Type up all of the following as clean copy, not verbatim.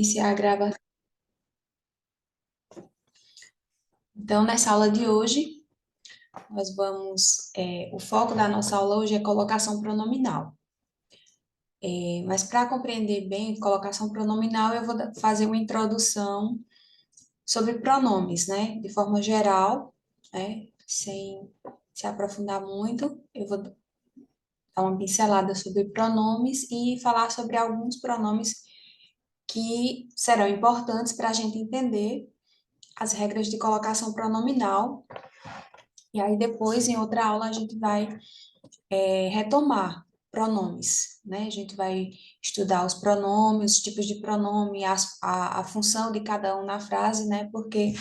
Iniciar a gravação. Então, nessa aula de hoje, o foco da nossa aula hoje é colocação pronominal. Mas para compreender bem colocação pronominal, eu vou fazer uma introdução sobre pronomes, né? De forma geral, né? Sem se aprofundar muito, eu vou dar uma pincelada sobre pronomes e falar sobre alguns pronomes que serão importantes para a gente entender as regras de colocação pronominal. E aí, depois, em outra aula, a gente vai retomar pronomes, né? A gente vai estudar os pronomes, os tipos de pronome, a função de cada um na frase, né? Porque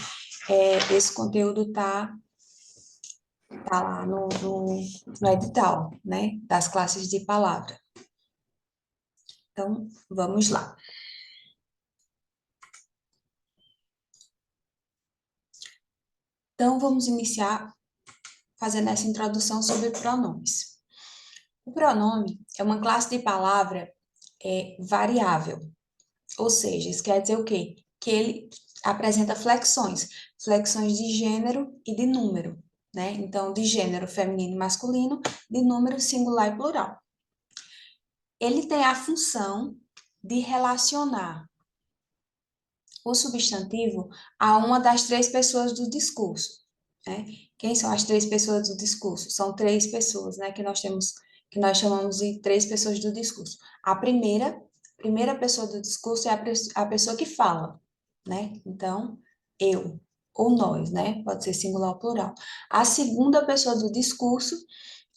esse conteúdo tá lá no edital, né? Das classes de palavra. Então, vamos lá. Então, vamos iniciar fazendo essa introdução sobre pronomes. O pronome é uma classe de palavra variável. Ou seja, isso quer dizer o quê? Que ele apresenta flexões, flexões de gênero e de número, né? Então, de gênero feminino e masculino, de número singular e plural. Ele tem a função de relacionar o substantivo a uma das três pessoas do discurso, né? Quem são as três pessoas do discurso? São três pessoas, né, que nós chamamos de três pessoas do discurso. A primeira pessoa do discurso é a pessoa que fala, né? Então, eu ou nós, né? Pode ser singular ou plural. A segunda pessoa do discurso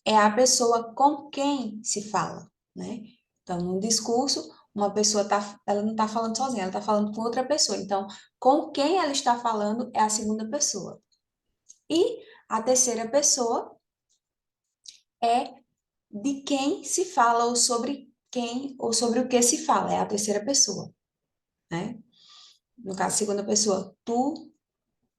é a pessoa com quem se fala, né? Então, no discurso, ela não está falando sozinha, ela está falando com outra pessoa. Então, com quem ela está falando é a segunda pessoa. E a terceira pessoa é de quem se fala ou sobre quem ou sobre o que se fala, é a terceira pessoa, né? No caso, segunda pessoa, tu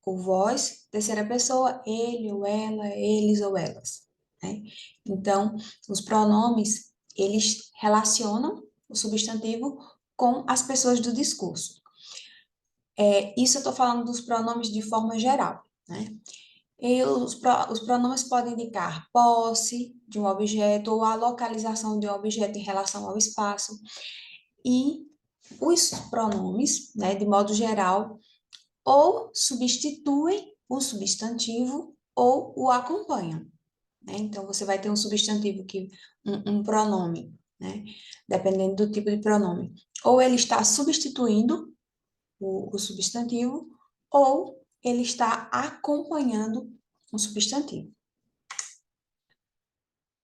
ou vós, terceira pessoa, ele ou ela, eles ou elas, né? Então, os pronomes, eles relacionam o substantivo com as pessoas do discurso. Isso eu estou falando dos pronomes de forma geral, né? Os pronomes podem indicar posse de um objeto ou a localização de um objeto em relação ao espaço. E os pronomes, né, de modo geral, ou substituem o substantivo ou o acompanham, né? Então, você vai ter um substantivo um pronome, né? Dependendo do tipo de pronome. Ou ele está substituindo o substantivo, ou ele está acompanhando um substantivo.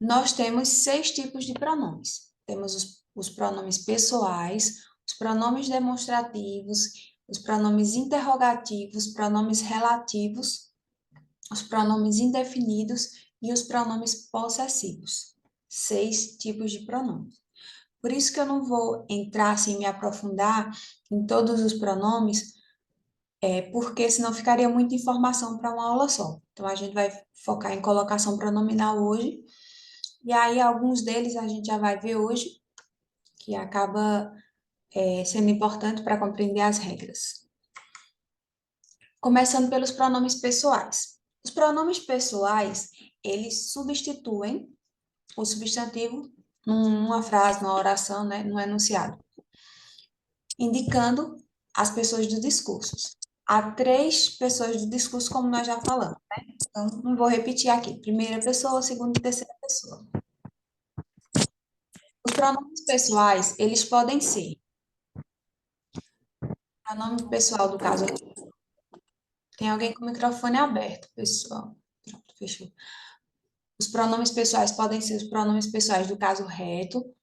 Nós temos 6 tipos de pronomes. Temos os pronomes pessoais, os pronomes demonstrativos, os pronomes interrogativos, pronomes relativos, os pronomes indefinidos e os pronomes possessivos. 6 tipos de pronomes. Por isso que eu não vou entrar assim, me aprofundar em todos os pronomes, porque senão ficaria muita informação para uma aula só. Então, a gente vai focar em colocação pronominal hoje, e aí alguns deles a gente já vai ver hoje, que acaba sendo importante para compreender as regras. Começando pelos pronomes pessoais. Os pronomes pessoais, eles substituem o substantivo numa frase, numa oração, né, num enunciado, indicando as pessoas do discurso. Há 3 pessoas do discurso, como nós já falamos, né? Então, não vou repetir aqui. Primeira pessoa, segunda e terceira pessoa. Os pronomes pessoais, eles podem ser pronome pessoal do caso. Tem alguém com o microfone aberto, pessoal. Pronto, fechou. Os pronomes pessoais podem ser os pronomes pessoais do caso reto,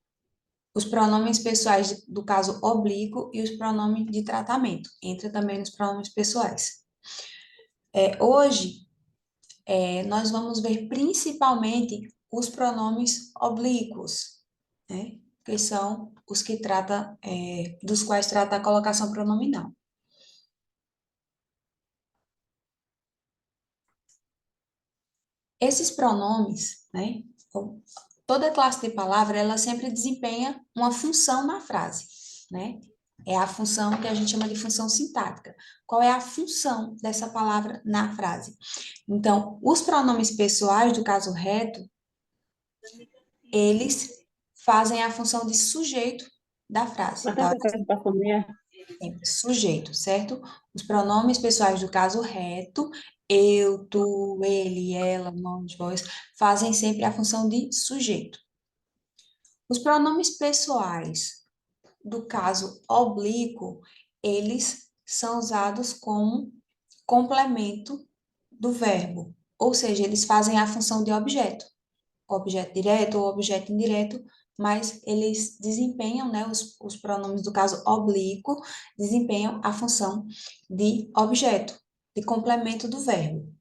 os pronomes pessoais do caso oblíquo e os pronomes de tratamento. Entra também nos pronomes pessoais. Hoje, nós vamos ver principalmente os pronomes oblíquos, né? Que são os que dos quais trata a colocação pronominal. Esses pronomes, né? Toda classe de palavra, ela sempre desempenha uma função na frase, né? É a função que a gente chama de função sintática. Qual é a função dessa palavra na frase? Então, os pronomes pessoais do caso reto, eles fazem a função de sujeito da frase. Bota essa coisa para comer. Sempre sujeito, certo? Os pronomes pessoais do caso reto, eu, tu, ele, ela, nós, vós, fazem sempre a função de sujeito. Os pronomes pessoais do caso oblíquo, eles são usados como complemento do verbo, ou seja, eles fazem a função de objeto, objeto direto ou objeto indireto, mas eles desempenham, né, os pronomes do caso oblíquo, desempenham a função de objeto, de complemento do verbo.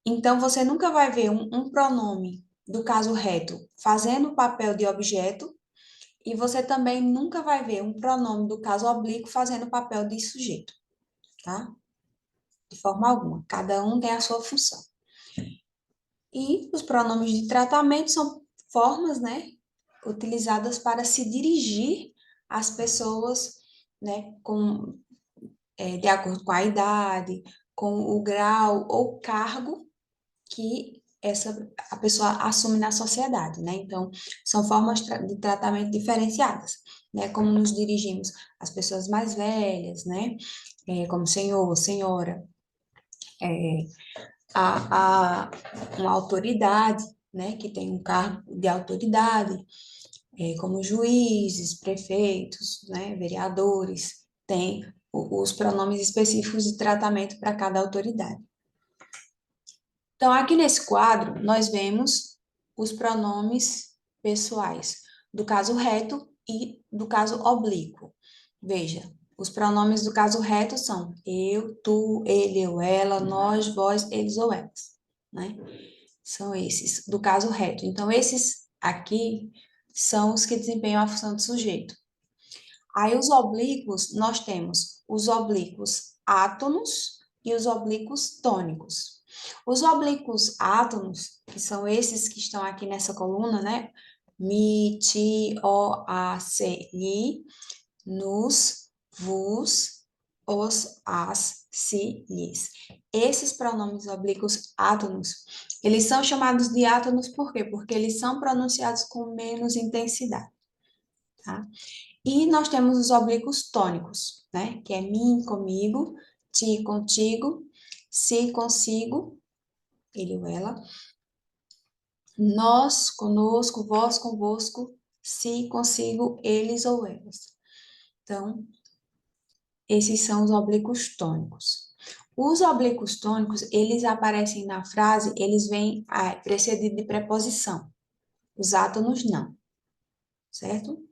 Então, você nunca vai ver um pronome do caso reto fazendo o papel de objeto, e você também nunca vai ver um pronome do caso oblíquo fazendo o papel de sujeito, tá? De forma alguma. Cada um tem a sua função. E os pronomes de tratamento são formas, né, utilizadas para se dirigir às pessoas, né, de acordo com a idade, com o grau ou cargo que a pessoa assume na sociedade, né? Então, são formas de tratamento diferenciadas, né? Como nos dirigimos às pessoas mais velhas, né? Como senhor, senhora, é, a uma autoridade, né, que tem um cargo de autoridade, como juízes, prefeitos, né, vereadores, tem os pronomes específicos de tratamento para cada autoridade. Então, aqui nesse quadro, nós vemos os pronomes pessoais do caso reto e do caso oblíquo. Veja, os pronomes do caso reto são eu, tu, ele, eu, ela, nós, vós, eles ou elas, né? São esses do caso reto. Então, esses aqui são os que desempenham a função de sujeito. Aí, os oblíquos, nós temos os oblíquos átonos e os oblíquos tônicos. Os oblíquos átonos, que são esses que estão aqui nessa coluna, né? Mi, ti, o, a, se, li, nos, vos, os, as, si, lhes. Esses pronomes oblíquos átonos, eles são chamados de átonos por quê? Porque eles são pronunciados com menos intensidade, tá? E nós temos os oblíquos tônicos, né? Que é mim comigo, ti contigo, si consigo, ele ou ela, nós conosco, vós convosco, si consigo, eles ou elas. Então, esses são os oblíquos tônicos. Os oblíquos tônicos, eles aparecem na frase, eles vêm precedidos de preposição. Os átonos não, certo?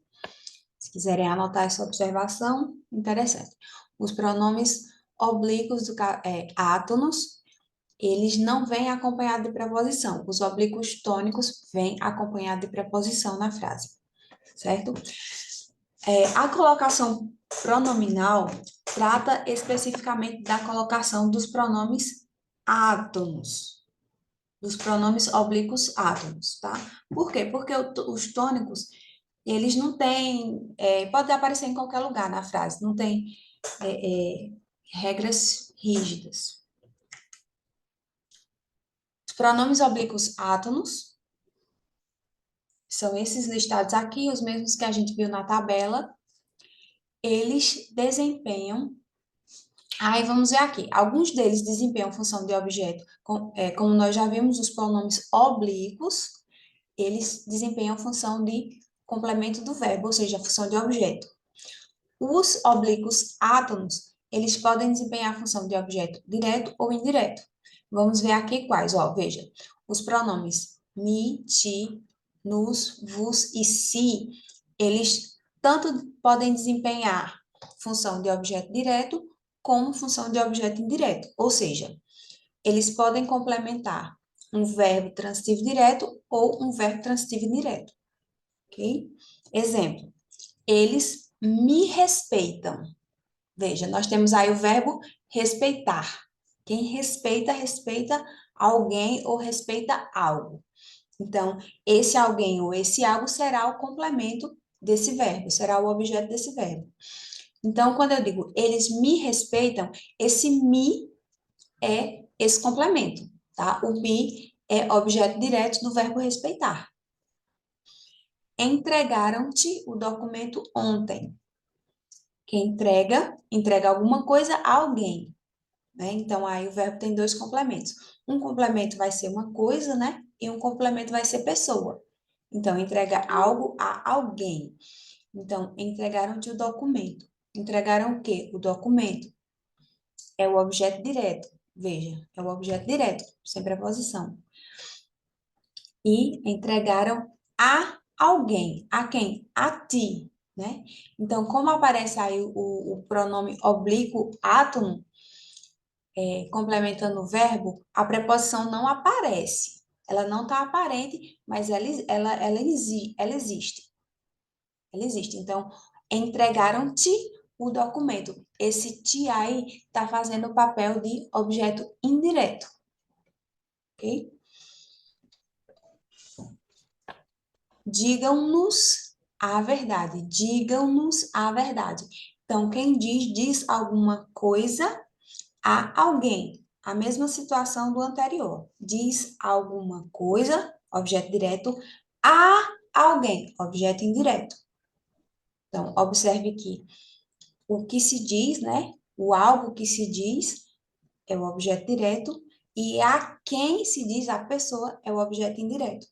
Se quiserem anotar essa observação, interessante. Os pronomes oblíquos átonos, eles não vêm acompanhados de preposição. Os oblíquos tônicos vêm acompanhados de preposição na frase, certo? A colocação pronominal trata especificamente da colocação dos pronomes átonos, dos pronomes oblíquos átonos, tá? Por quê? Porque os tônicos, eles não têm, pode aparecer em qualquer lugar na frase, não tem regras rígidas. Os pronomes oblíquos átonos são esses listados aqui, os mesmos que a gente viu na tabela. Eles desempenham. Aí vamos ver aqui. Alguns deles desempenham função de objeto, como nós já vimos, os pronomes oblíquos, eles desempenham função de complemento do verbo, ou seja, função de objeto. Os oblíquos átonos, eles podem desempenhar a função de objeto direto ou indireto. Vamos ver aqui quais, ó, veja. Os pronomes mi, ti, nos, vos e si, eles tanto podem desempenhar função de objeto direto como função de objeto indireto. Ou seja, eles podem complementar um verbo transitivo direto ou um verbo transitivo indireto. Ok? Exemplo, eles me respeitam. Veja, nós temos aí o verbo respeitar. Quem respeita, respeita alguém ou respeita algo. Então, esse alguém ou esse algo será o complemento desse verbo, será o objeto desse verbo. Então, quando eu digo eles me respeitam, esse me é esse complemento, tá? O me é objeto direto do verbo respeitar. Entregaram-te o documento ontem. Quem entrega, entrega alguma coisa a alguém, né? Então, aí o verbo tem dois complementos. Um complemento vai ser uma coisa, né? E um complemento vai ser pessoa. Então, entrega algo a alguém. Então, entregaram-te o documento. Entregaram o quê? O documento. É o objeto direto. Veja, é o objeto direto, sem preposição. E entregaram a alguém. A quem? A ti, né? Então, como aparece aí o pronome oblíquo átomo, complementando o verbo, a preposição não aparece. Ela não está aparente, mas ela existe. Ela existe. Ela existe. Então, entregaram-te o documento. Esse te aí está fazendo o papel de objeto indireto. Ok? Digam-nos a verdade. Digam-nos a verdade. Então, quem diz alguma coisa a alguém. A mesma situação do anterior. Diz alguma coisa, objeto direto, a alguém, objeto indireto. Então, observe que o que se diz, né? O algo que se diz é o objeto direto e a quem se diz a pessoa é o objeto indireto.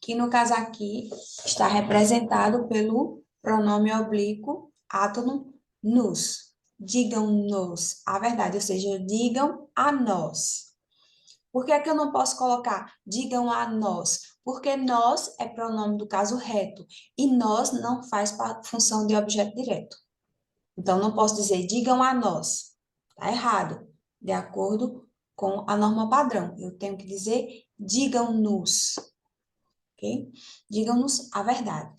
Que no caso aqui está representado pelo pronome oblíquo átono nos. Digam-nos a verdade, ou seja, digam a nós. Por que é que eu não posso colocar digam a nós? Porque nós é pronome do caso reto e nós não faz função de objeto direto. Então, não posso dizer digam a nós. Está errado. De acordo com a norma padrão. Eu tenho que dizer digam-nos. Ok? Digam-nos a verdade.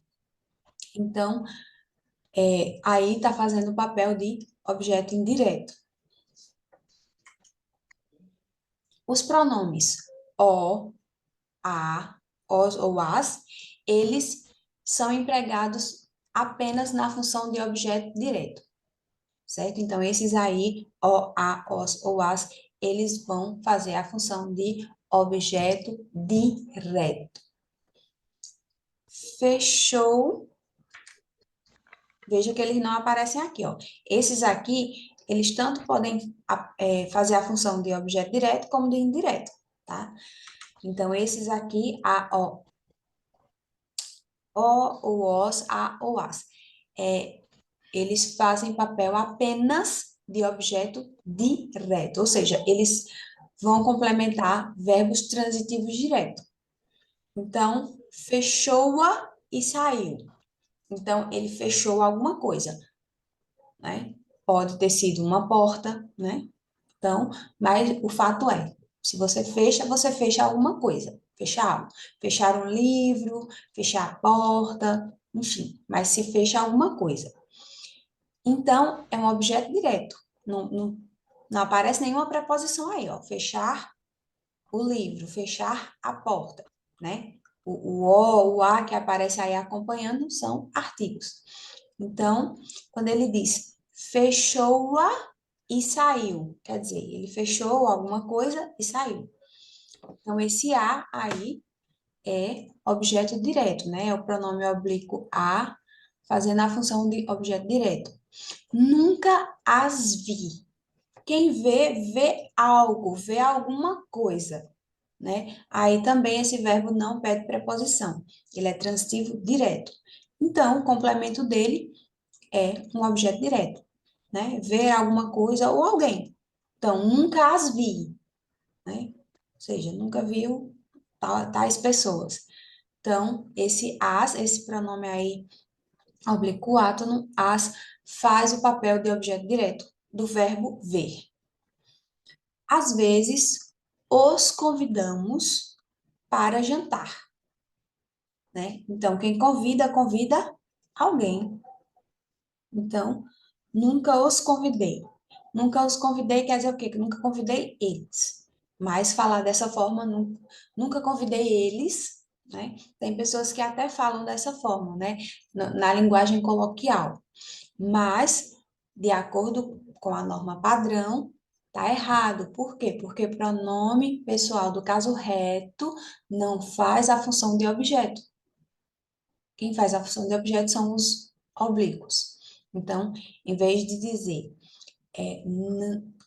Então, aí está fazendo o papel de objeto indireto. Os pronomes o, a, os ou as, eles são empregados apenas na função de objeto direto, certo? Então, esses aí, o, a, os ou as, eles vão fazer a função de objeto direto. Fechou. Veja que eles não aparecem aqui, ó. Esses aqui, eles tanto podem fazer a função de objeto direto como de indireto, tá? Então, esses aqui, a, o, os, a, ou as, eles fazem papel apenas de objeto direto, ou seja, eles vão complementar verbos transitivos direto. Então, fechou-a e saiu. Então, ele fechou alguma coisa, né? Pode ter sido uma porta, né? Então, mas o fato é, se você fecha alguma coisa. Fechar algo. Fechar um livro, fechar a porta, enfim. Mas se fecha alguma coisa. Então, é um objeto direto. Não aparece nenhuma preposição aí, ó. Fechar o livro, fechar a porta, né? O a que aparece aí acompanhando são artigos. Então, quando ele diz fechou-a e saiu, quer dizer, ele fechou alguma coisa e saiu. Então, esse a aí é objeto direto, né? É o pronome oblíquo a, fazendo a função de objeto direto. Nunca as vi. Quem vê, vê algo, vê alguma coisa, né? Aí também esse verbo não pede preposição, ele é transitivo direto. Então, o complemento dele é um objeto direto, né? Ver alguma coisa ou alguém. Então, nunca as vi, né? Ou seja, nunca viu tais pessoas. Então, esse pronome aí, oblíquo átono, as, faz o papel de objeto direto do verbo ver. Às vezes, os convidamos para jantar, né? Então, quem convida, convida alguém. Então, nunca os convidei. Nunca os convidei quer dizer o quê? Que nunca convidei eles. Mas falar dessa forma, nunca convidei eles, né? Tem pessoas que até falam dessa forma, né? Na linguagem coloquial. Mas, de acordo com a norma padrão, tá errado. Por quê? Porque pronome pessoal do caso reto não faz a função de objeto. Quem faz a função de objeto são os oblíquos. Então, em vez de dizer,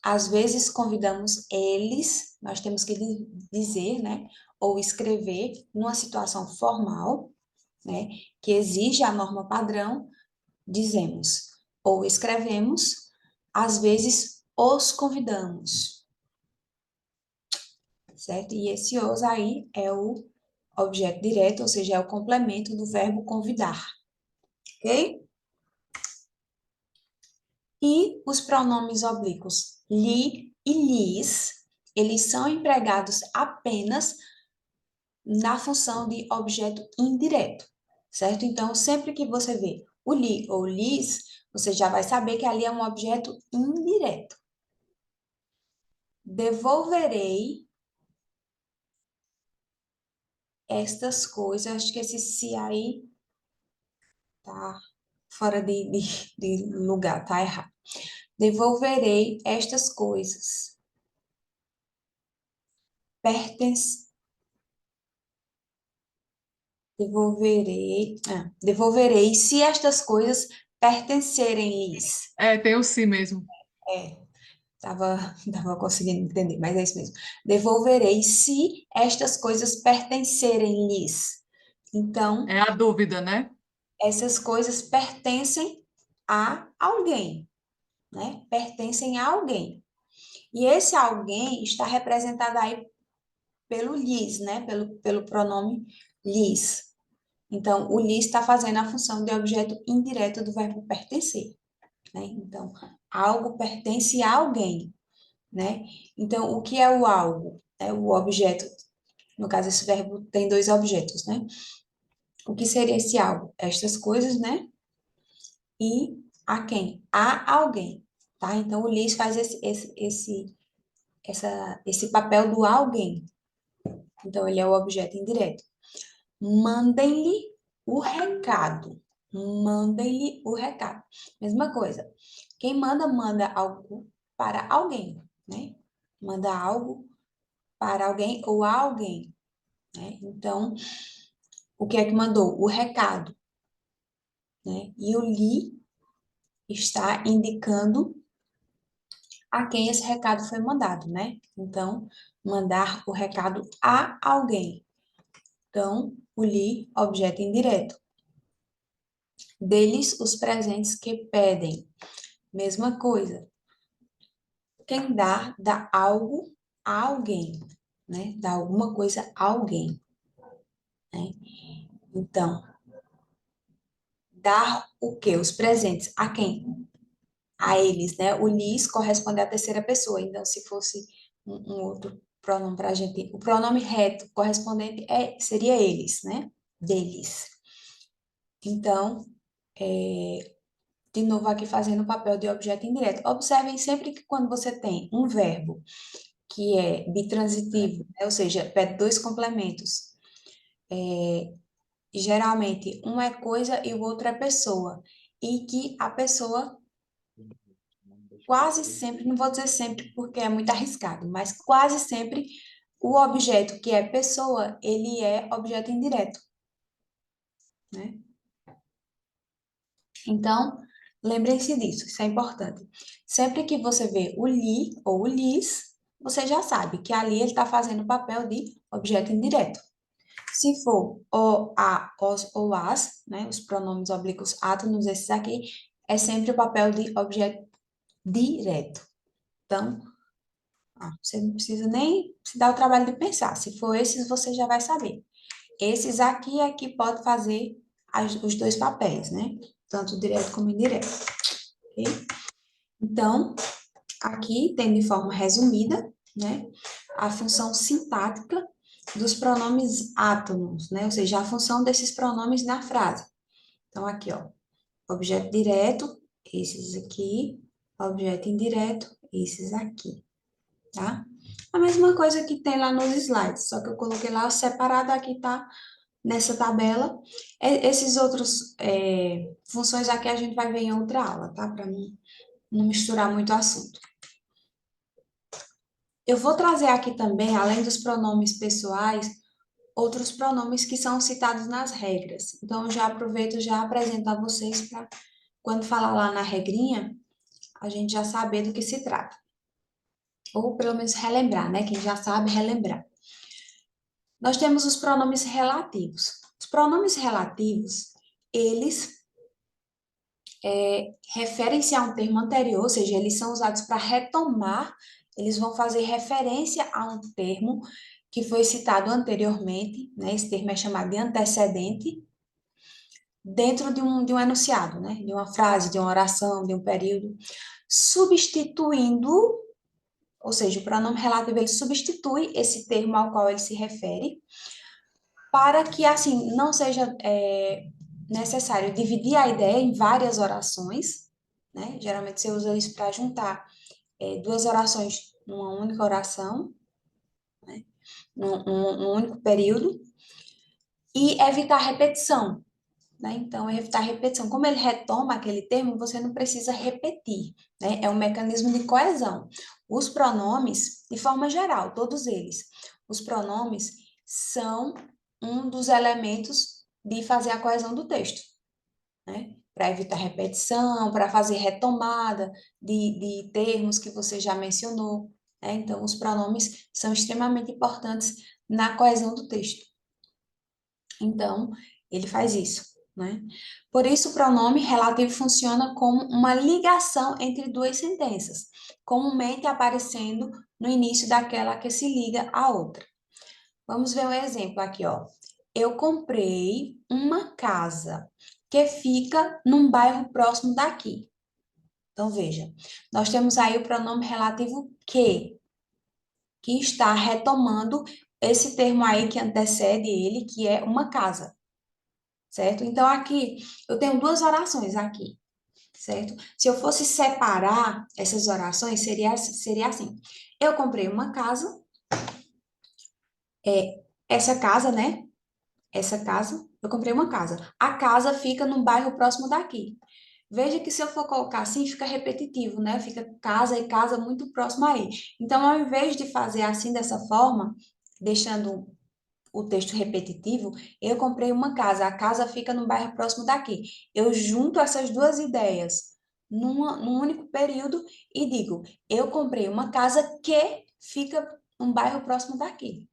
às vezes convidamos eles, nós temos que dizer, né, ou escrever numa situação formal, né, que exige a norma padrão, dizemos, ou escrevemos, às vezes os convidamos, certo? E esse os aí é o objeto direto, ou seja, é o complemento do verbo convidar, ok? E os pronomes oblíquos li e lis, eles são empregados apenas na função de objeto indireto, certo? Então, sempre que você vê o li ou lis, você já vai saber que ali é um objeto indireto. Devolverei estas coisas, acho que esse se aí tá fora de lugar, tá errado. Devolverei estas coisas. Pertence, devolverei se estas coisas pertencerem-lhes. Tem o si mesmo. É, tava conseguindo entender, mas é isso mesmo. Devolverei se estas coisas pertencerem-lhes. Então, É a dúvida, né? essas coisas pertencem a alguém, né? Pertencem a alguém. E esse alguém está representado aí pelo lhes, né? Pelo pronome lhes. Então, o lhes está fazendo a função de objeto indireto do verbo pertencer, né? Então, algo pertence a alguém, né? Então, o que é o algo? É o objeto. No caso, esse verbo tem dois objetos, né? O que seria esse algo? Estas coisas, né? E a quem? A alguém, tá? Então, o lhes faz esse papel do alguém. Então, ele é o objeto indireto. Mandem-lhe o recado. Mandem-lhe o recado. Mesma coisa. Quem manda, manda algo para alguém, né? Manda algo para alguém ou a alguém, né? Então, o que é que mandou? O recado, né? E o li está indicando a quem esse recado foi mandado, né? Então, mandar o recado a alguém. Então, o li, objeto indireto. Deles os presentes que pedem. Mesma coisa. Quem dá, dá algo a alguém, né? Dá alguma coisa a alguém, né? Então, dar o quê? Os presentes a quem? A eles, né? O lhes corresponde à terceira pessoa. Então, se fosse um outro pronome para a gente, o pronome reto correspondente seria eles, né? Deles. Então, de novo aqui fazendo o papel de objeto indireto. Observem sempre que quando você tem um verbo que é bitransitivo, né? Ou seja, pede dois complementos. Geralmente, um é coisa e o outro é pessoa. E que a pessoa quase sempre, não vou dizer sempre porque é muito arriscado, mas quase sempre o objeto que é pessoa, ele é objeto indireto, né? Então, lembrem-se disso, isso é importante. Sempre que você vê o li ou o lis, você já sabe que ali ele está fazendo o papel de objeto indireto. Se for o, a, os ou as, né, os pronomes oblíquos átonos, esses aqui, é sempre o papel de objeto direto. Então, você não precisa nem se dar o trabalho de pensar. Se for esses, você já vai saber. Esses aqui é que pode fazer os dois papéis, né? Tanto direto como indireto. Ok? Então, aqui tem de forma resumida, né? A função sintática dos pronomes átonos, né? Ou seja, a função desses pronomes na frase. Então, aqui, ó, objeto direto, esses aqui, objeto indireto, esses aqui, tá? A mesma coisa que tem lá nos slides, só que eu coloquei lá separado, aqui tá nessa tabela. Esses outros funções aqui a gente vai ver em outra aula, tá? Para não misturar muito o assunto. Eu vou trazer aqui também, além dos pronomes pessoais, outros pronomes que são citados nas regras. Então, eu já aproveito e já apresento a vocês para, quando falar lá na regrinha, a gente já saber do que se trata. Ou pelo menos relembrar, né? Quem já sabe, relembrar. Nós temos os pronomes relativos. Os pronomes relativos, eles referem-se a um termo anterior, ou seja, eles são usados para retomar, eles vão fazer referência a um termo que foi citado anteriormente, né? Esse termo é chamado de antecedente, dentro de um enunciado, né? De uma frase, de uma oração, de um período, substituindo, ou seja, o pronome relativo ele substitui esse termo ao qual ele se refere, para que, assim, não seja necessário dividir a ideia em várias orações, né? Geralmente você usa isso para juntar duas orações numa única oração, né? Num único período, e evitar repetição, né? Então, evitar repetição. Como ele retoma aquele termo, você não precisa repetir, né? É um mecanismo de coesão. Os pronomes, de forma geral, todos eles, os pronomes são um dos elementos de fazer a coesão do texto, né? Para evitar repetição, para fazer retomada de termos que você já mencionou, né? Então, os pronomes são extremamente importantes na coesão do texto. Então, ele faz isso, né? Por isso, o pronome relativo funciona como uma ligação entre duas sentenças, comumente aparecendo no início daquela que se liga à outra. Vamos ver um exemplo aqui, ó. Eu comprei uma casa que fica num bairro próximo daqui. Então, veja, nós temos aí o pronome relativo que está retomando esse termo aí que antecede ele, que é uma casa, certo? Então, aqui, eu tenho duas orações aqui, certo? Se eu fosse separar essas orações, seria assim. Eu comprei uma casa, essa casa, né? Essa casa, eu comprei uma casa. A casa fica num bairro próximo daqui. Veja que se eu for colocar assim, fica repetitivo, né? Fica casa e casa muito próximo aí. Então, ao invés de fazer assim dessa forma, deixando o texto repetitivo, eu comprei uma casa, a casa fica num bairro próximo daqui. Eu junto essas duas ideias num único período e digo, eu comprei uma casa que fica num bairro próximo daqui,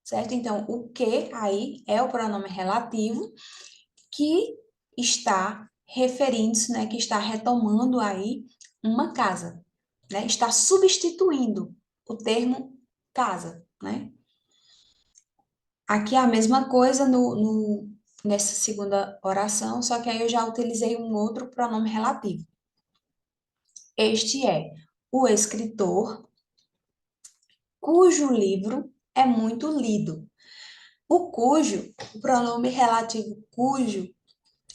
certo? Então, o que aí é o pronome relativo que está referindo-se, né, que está retomando aí uma casa, né? Está substituindo o termo casa, né? Aqui é a mesma coisa nessa segunda oração, só que aí eu já utilizei um outro pronome relativo. Este é o escritor cujo livro é muito lido. O cujo, o pronome relativo cujo,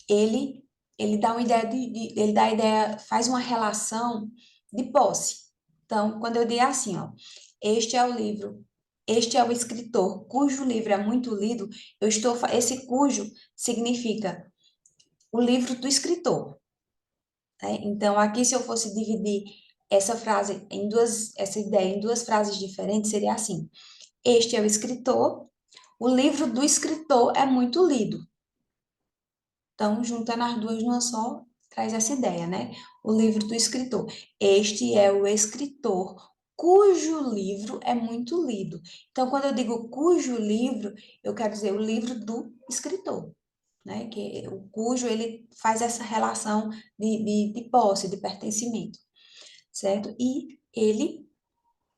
ele, ele dá uma ideia ele dá a ideia, faz uma relação de posse. Então, quando eu digo assim, ó, este é o livro, este é o escritor cujo livro é muito lido, esse cujo significa o livro do escritor, né? Então, aqui se eu fosse dividir essa ideia em duas frases diferentes, seria assim: este é o escritor, o livro do escritor é muito lido. Então, juntando as duas numa só, traz essa ideia, né? O livro do escritor. Este é o escritor cujo livro é muito lido. Então, quando eu digo cujo livro, eu quero dizer o livro do escritor, né? Que o cujo, ele faz essa relação de posse, de pertencimento, certo? E ele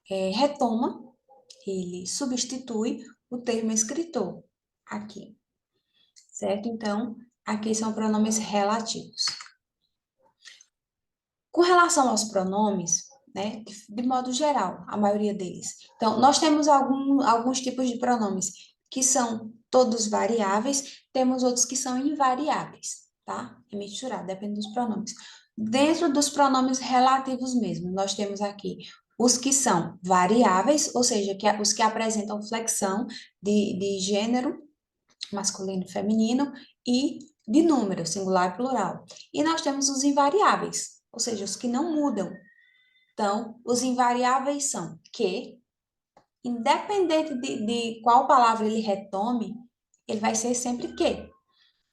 retoma, ele substitui o termo escritor aqui, certo? Então, aqui são pronomes relativos. Com relação aos pronomes, né, de modo geral, a maioria deles. Então, nós temos alguns tipos de pronomes que são todos variáveis, temos outros que são invariáveis, tá? É misturado, depende dos pronomes. Dentro dos pronomes relativos mesmo, nós temos aqui os que são variáveis, ou seja, os que apresentam flexão de gênero, masculino e feminino, e de número, singular e plural. E nós temos os invariáveis, ou seja, os que não mudam. Então, os invariáveis são que, independente de qual palavra ele retome, ele vai ser sempre que,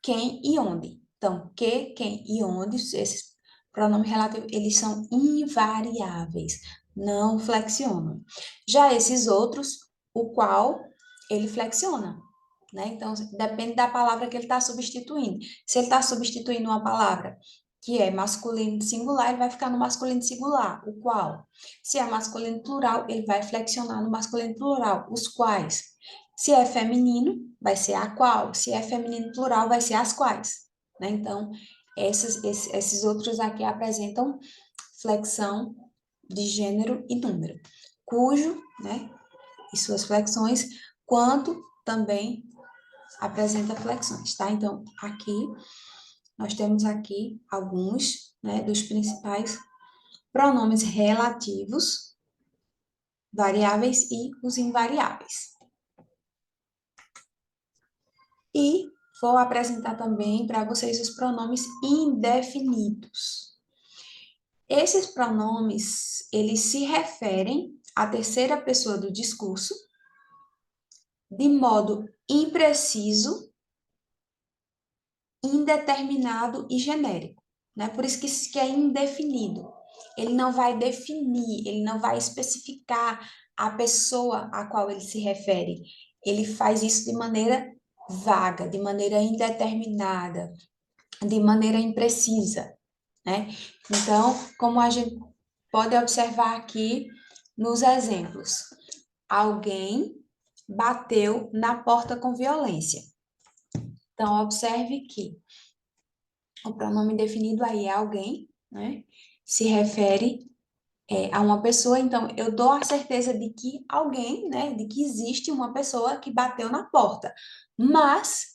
quem e onde. Então, que, quem e onde, esses pronomes relativos, eles são invariáveis, não flexionam. Já esses outros, o qual ele flexiona, né? Então, depende da palavra que ele está substituindo. Se ele está substituindo uma palavra que é masculino singular, ele vai ficar no masculino singular, o qual. Se é masculino plural, ele vai flexionar no masculino plural, os quais. Se é feminino, vai ser a qual. Se é feminino plural, vai ser as quais. Né? Então, esses outros aqui apresentam flexão de gênero e número, cujo, né, e suas flexões, quanto também apresenta flexões, tá? Então, aqui, nós temos aqui alguns, né, dos principais pronomes relativos, variáveis e os invariáveis. E vou apresentar também para vocês os pronomes indefinidos. Esses pronomes, eles se referem à terceira pessoa do discurso de modo impreciso, indeterminado e genérico, né? Por isso que é indefinido. Ele não vai definir, ele não vai especificar a pessoa a qual ele se refere. Ele faz isso de maneira vaga, de maneira indeterminada, de maneira imprecisa, né? Então, como a gente pode observar aqui nos exemplos, alguém bateu na porta com violência. Então, observe que o pronome definido aí é alguém, né? Se refere a uma pessoa, então eu dou a certeza de que alguém, né? De que existe uma pessoa que bateu na porta. Mas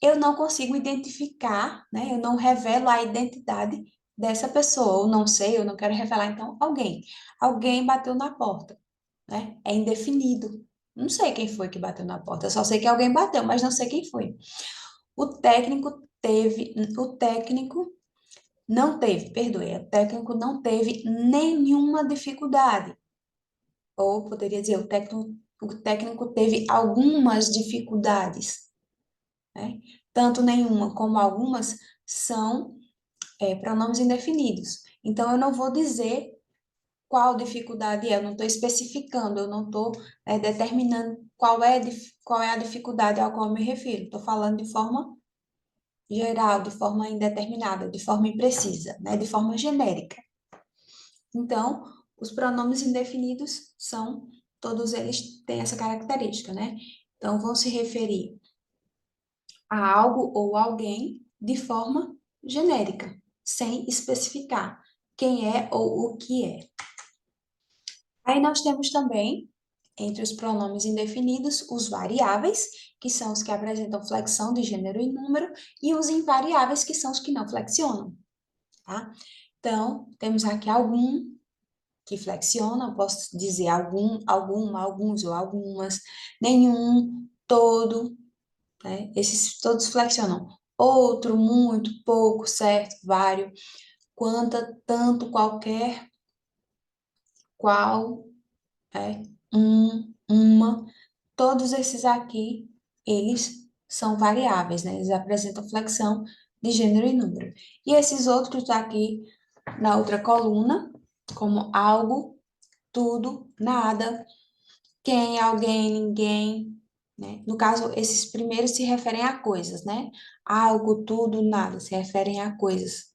eu não consigo identificar, né? Eu não revelo a identidade dessa pessoa. Eu não sei, eu não quero revelar, então, alguém. Alguém bateu na porta, né? É indefinido. Não sei quem foi que bateu na porta, eu só sei que alguém bateu, mas não sei quem foi. O técnico não teve, perdoe, o técnico não teve nenhuma dificuldade. Ou poderia dizer, o técnico teve algumas dificuldades, né? Tanto nenhuma como algumas são pronomes indefinidos. Então, eu não vou dizer qual dificuldade é, eu não estou especificando, eu não estou determinando qual é a dificuldade ao qual eu me refiro. Estou falando de forma geral, de forma indeterminada, de forma imprecisa, né? De forma genérica. Então, os pronomes indefinidos são, todos eles têm essa característica, né? Então, vão se referir a algo ou alguém de forma genérica, sem especificar quem é ou o que é. Aí nós temos também, entre os pronomes indefinidos, os variáveis, que são os que apresentam flexão de gênero e número, e os invariáveis, que são os que não flexionam, tá? Então, temos aqui algum que flexiona, posso dizer algum, alguma, alguns ou algumas, nenhum, todo, né? Esses todos flexionam. Outro, muito, pouco, certo, vário, quanta, tanto, qualquer, qual, uma, todos esses aqui, eles são variáveis, né? Eles apresentam flexão de gênero e número. E esses outros aqui, na outra coluna, como algo, tudo, nada, quem, alguém, ninguém, né? No caso, esses primeiros se referem a coisas, né? Algo, tudo, nada, se referem a coisas.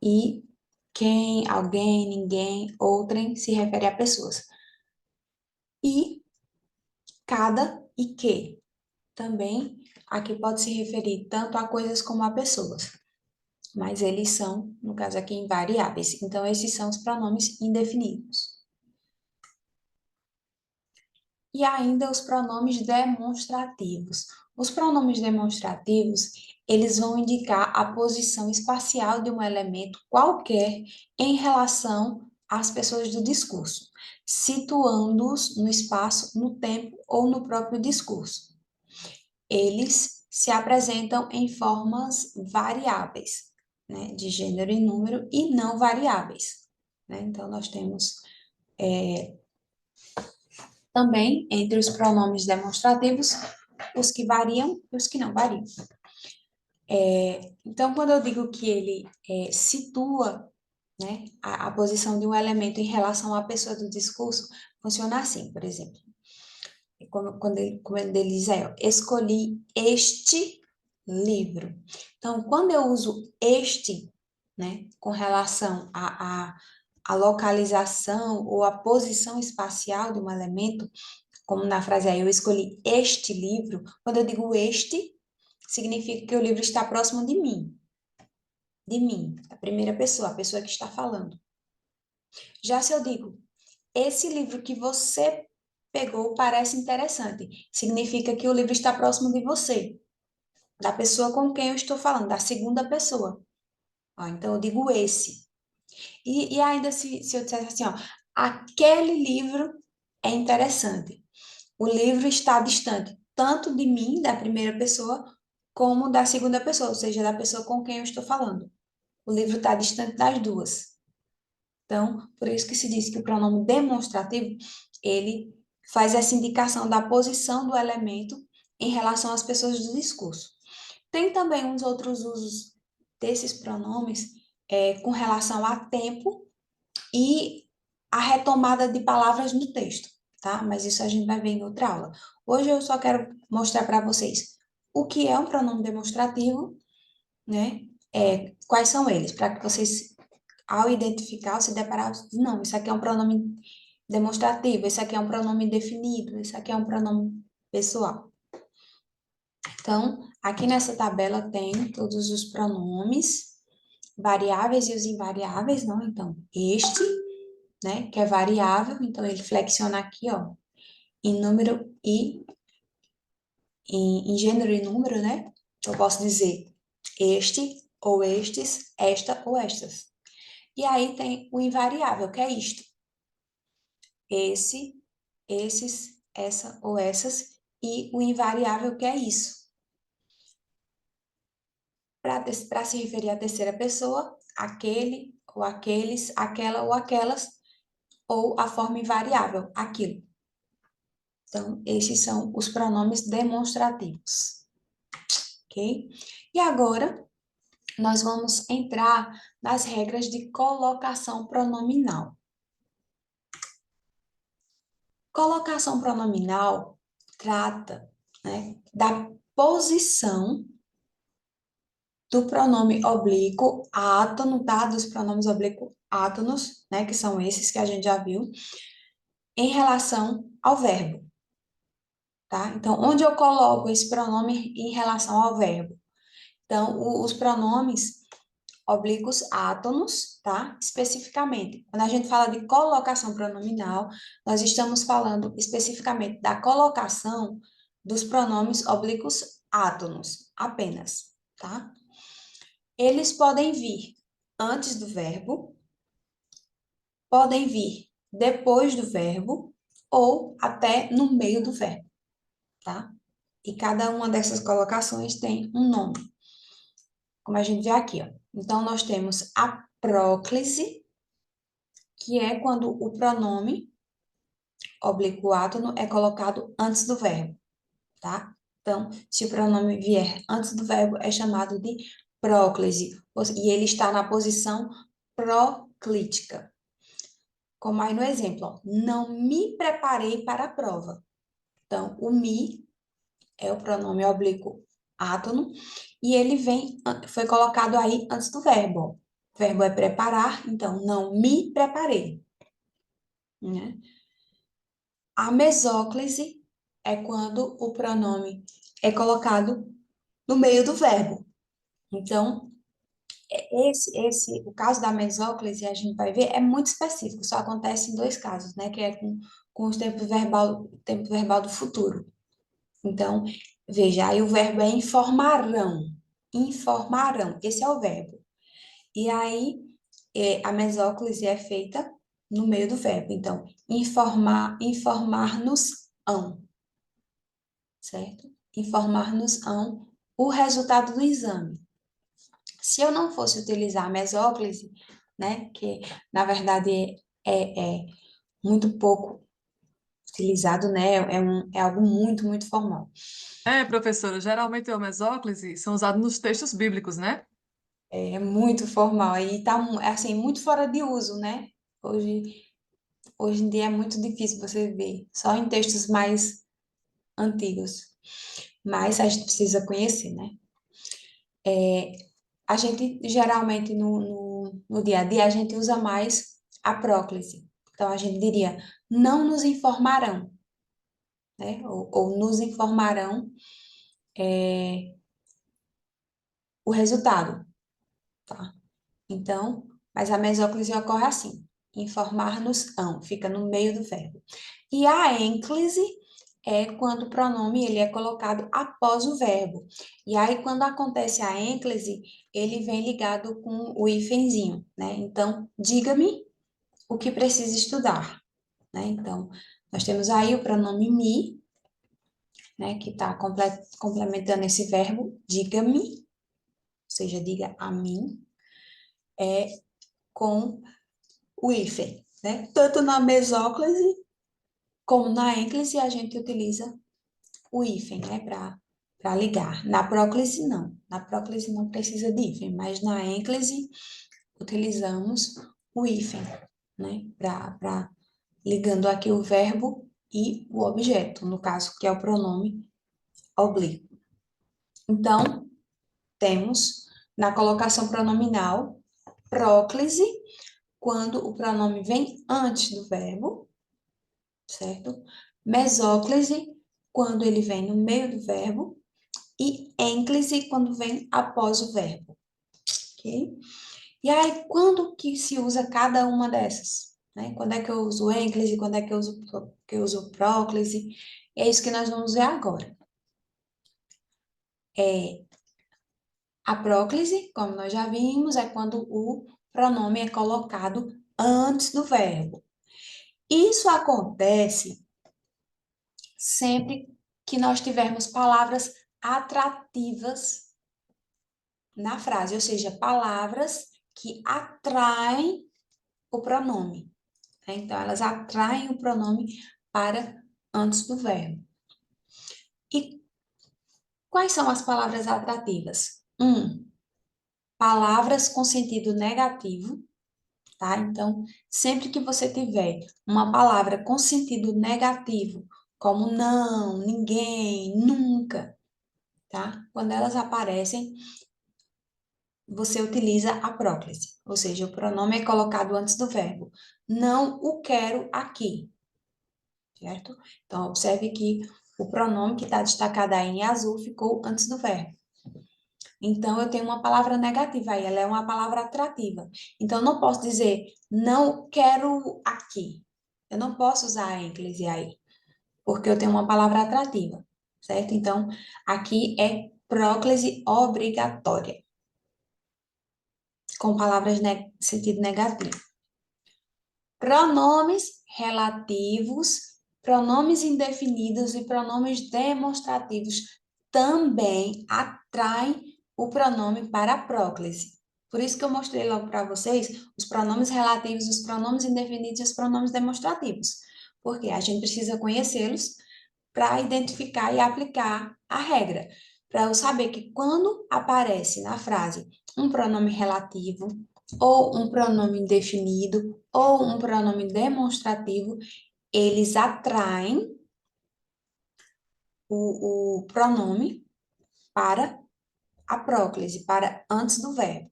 E quem, alguém, ninguém, outrem, se refere a pessoas. E cada e que também aqui pode se referir tanto a coisas como a pessoas. Mas eles são, no caso aqui, invariáveis. Então, esses são os pronomes indefinidos. E ainda os pronomes demonstrativos. Os pronomes demonstrativos, eles vão indicar a posição espacial de um elemento qualquer em relação às pessoas do discurso, situando-os no espaço, no tempo ou no próprio discurso. eles se apresentam em formas variáveis, né, de gênero e número, e não variáveis, né? Então, nós temos também, entre os pronomes demonstrativos, os que variam e os que não variam. Então, quando eu digo que ele situa, né, a posição de um elemento em relação à pessoa do discurso, funciona assim, por exemplo. Quando ele diz, escolhi este livro. Então, quando eu uso este, né, com relação à localização ou à posição espacial de um elemento, como na frase aí, eu escolhi este livro, quando eu digo este, significa que o livro está próximo de mim, a primeira pessoa, a pessoa que está falando. Já se eu digo, esse livro que você pegou parece interessante, significa que o livro está próximo de você, da pessoa com quem eu estou falando, da segunda pessoa. Ó, então eu digo esse. E ainda se eu dissesse assim, ó, aquele livro é interessante. O livro está distante, tanto de mim, da primeira pessoa, como da segunda pessoa, ou seja, da pessoa com quem eu estou falando. O livro está distante das duas. Então, por isso que se diz que o pronome demonstrativo, ele faz essa indicação da posição do elemento em relação às pessoas do discurso. Tem também uns outros usos desses pronomes com relação a tempo e a retomada de palavras no texto, tá? Mas isso a gente vai ver em outra aula. Hoje eu só quero mostrar para vocês o que é um pronome demonstrativo, né? Quais são eles, para que vocês, ao identificar, se deparar, não, isso aqui é um pronome demonstrativo, isso aqui é um pronome definido, isso aqui é um pronome pessoal. Então, aqui nessa tabela tem todos os pronomes variáveis e os invariáveis, não? Então, este, né, que é variável, então ele flexiona aqui, ó, em número e em gênero e número, né? Eu posso dizer este ou estes, esta ou estas. E aí tem o invariável, que é isto. Esse, esses, essa ou essas, e o invariável, que é isso. Para se referir à terceira pessoa, aquele ou aqueles, aquela ou aquelas, ou a forma invariável, aquilo. Então, esses são os pronomes demonstrativos, ok? E agora, nós vamos entrar nas regras de colocação pronominal. Colocação pronominal trata, né, da posição do pronome oblíquo átono, tá? Dos pronomes oblíquo átonos, né? Que são esses que a gente já viu, em relação ao verbo, tá? Então, onde eu coloco esse pronome em relação ao verbo? Então, os pronomes oblíquos átonos, tá? Especificamente, quando a gente fala de colocação pronominal, nós estamos falando especificamente da colocação dos pronomes oblíquos átonos, apenas, tá? Eles podem vir antes do verbo, podem vir depois do verbo ou até no meio do verbo, tá? E cada uma dessas colocações tem um nome, como a gente vê aqui, ó. Então, nós temos a próclise, que é quando o pronome oblíquo átono é colocado antes do verbo, tá? Então, se o pronome vier antes do verbo, é chamado de próclise, e ele está na posição proclítica. Como aí no exemplo, ó, não me preparei para a prova. Então, o me é o pronome oblíquo átono, e ele foi colocado aí antes do verbo. Ó. O verbo é preparar, então, não me preparei. Né? A mesóclise é quando o pronome é colocado no meio do verbo. Então, o caso da mesóclise, a gente vai ver, é muito específico, só acontece em dois casos, né? Que é com o tempo verbal do futuro. Então, veja, aí o verbo é informarão. Informarão, esse é o verbo. E aí, a mesóclise é feita no meio do verbo. Então, informar-nos-ão. Certo? informar-nos-ão o resultado do exame. Se eu não fosse utilizar a mesóclise, né, que na verdade é muito pouco utilizado, né, é algo muito, muito formal. É, professora, geralmente o mesóclise são usados nos textos bíblicos, né? É muito formal e tá assim muito fora de uso, né? Hoje em dia é muito difícil você ver, só em textos mais antigos. Mas a gente precisa conhecer, né? A gente geralmente no dia a dia a gente usa mais a próclise. Então a gente diria, não nos informarão, né? Ou nos informarão o resultado, tá? Então, mas a mesóclise ocorre assim, informar-nos-ão, fica no meio do verbo. E a ênclise é quando o pronome ele é colocado após o verbo. E aí, quando acontece a ênclise, ele vem ligado com o hífenzinho, né? Então, diga-me o que precisa estudar, né? Então, nós temos aí o pronome me, né? Que está complementando esse verbo, diga-me, ou seja, diga a mim, com o hífen, né? Tanto na mesóclise como na ênclise, a gente utiliza o hífen, né, para ligar. Na próclise, não. Na próclise não precisa de hífen, mas na ênclise utilizamos o hífen, né, para ligando aqui o verbo e o objeto, no caso, que é o pronome oblíquo. Então, temos na colocação pronominal próclise, quando o pronome vem antes do verbo, certo? Mesóclise, quando ele vem no meio do verbo, e ênclise, quando vem após o verbo, ok? E aí, quando que se usa cada uma dessas? Né? Quando é que eu uso ênclise, quando é que eu uso próclise? É isso que nós vamos ver agora. A próclise, como nós já vimos, é quando o pronome é colocado antes do verbo. Isso acontece sempre que nós tivermos palavras atrativas na frase, ou seja, palavras que atraem o pronome, né? Então, elas atraem o pronome para antes do verbo. E quais são as palavras atrativas? Palavras com sentido negativo, tá? Então, sempre que você tiver uma palavra com sentido negativo, como não, ninguém, nunca, tá? Quando elas aparecem, você utiliza a próclise, ou seja, o pronome é colocado antes do verbo. Não o quero aqui, certo? Então, observe que o pronome que está destacado aí em azul ficou antes do verbo. Então, eu tenho uma palavra negativa aí, ela é uma palavra atrativa. Então, eu não posso dizer, não quero aqui. Eu não posso usar a ênclise aí, porque eu tenho uma palavra atrativa, certo? Então, aqui é próclise obrigatória, com palavras sentido negativo. Pronomes relativos, pronomes indefinidos e pronomes demonstrativos também atraem o pronome para a próclise. Por isso que eu mostrei logo para vocês os pronomes relativos, os pronomes indefinidos e os pronomes demonstrativos. Porque a gente precisa conhecê-los para identificar e aplicar a regra. Para eu saber que quando aparece na frase um pronome relativo, ou um pronome indefinido, ou um pronome demonstrativo, eles atraem o pronome para a próclise, para antes do verbo.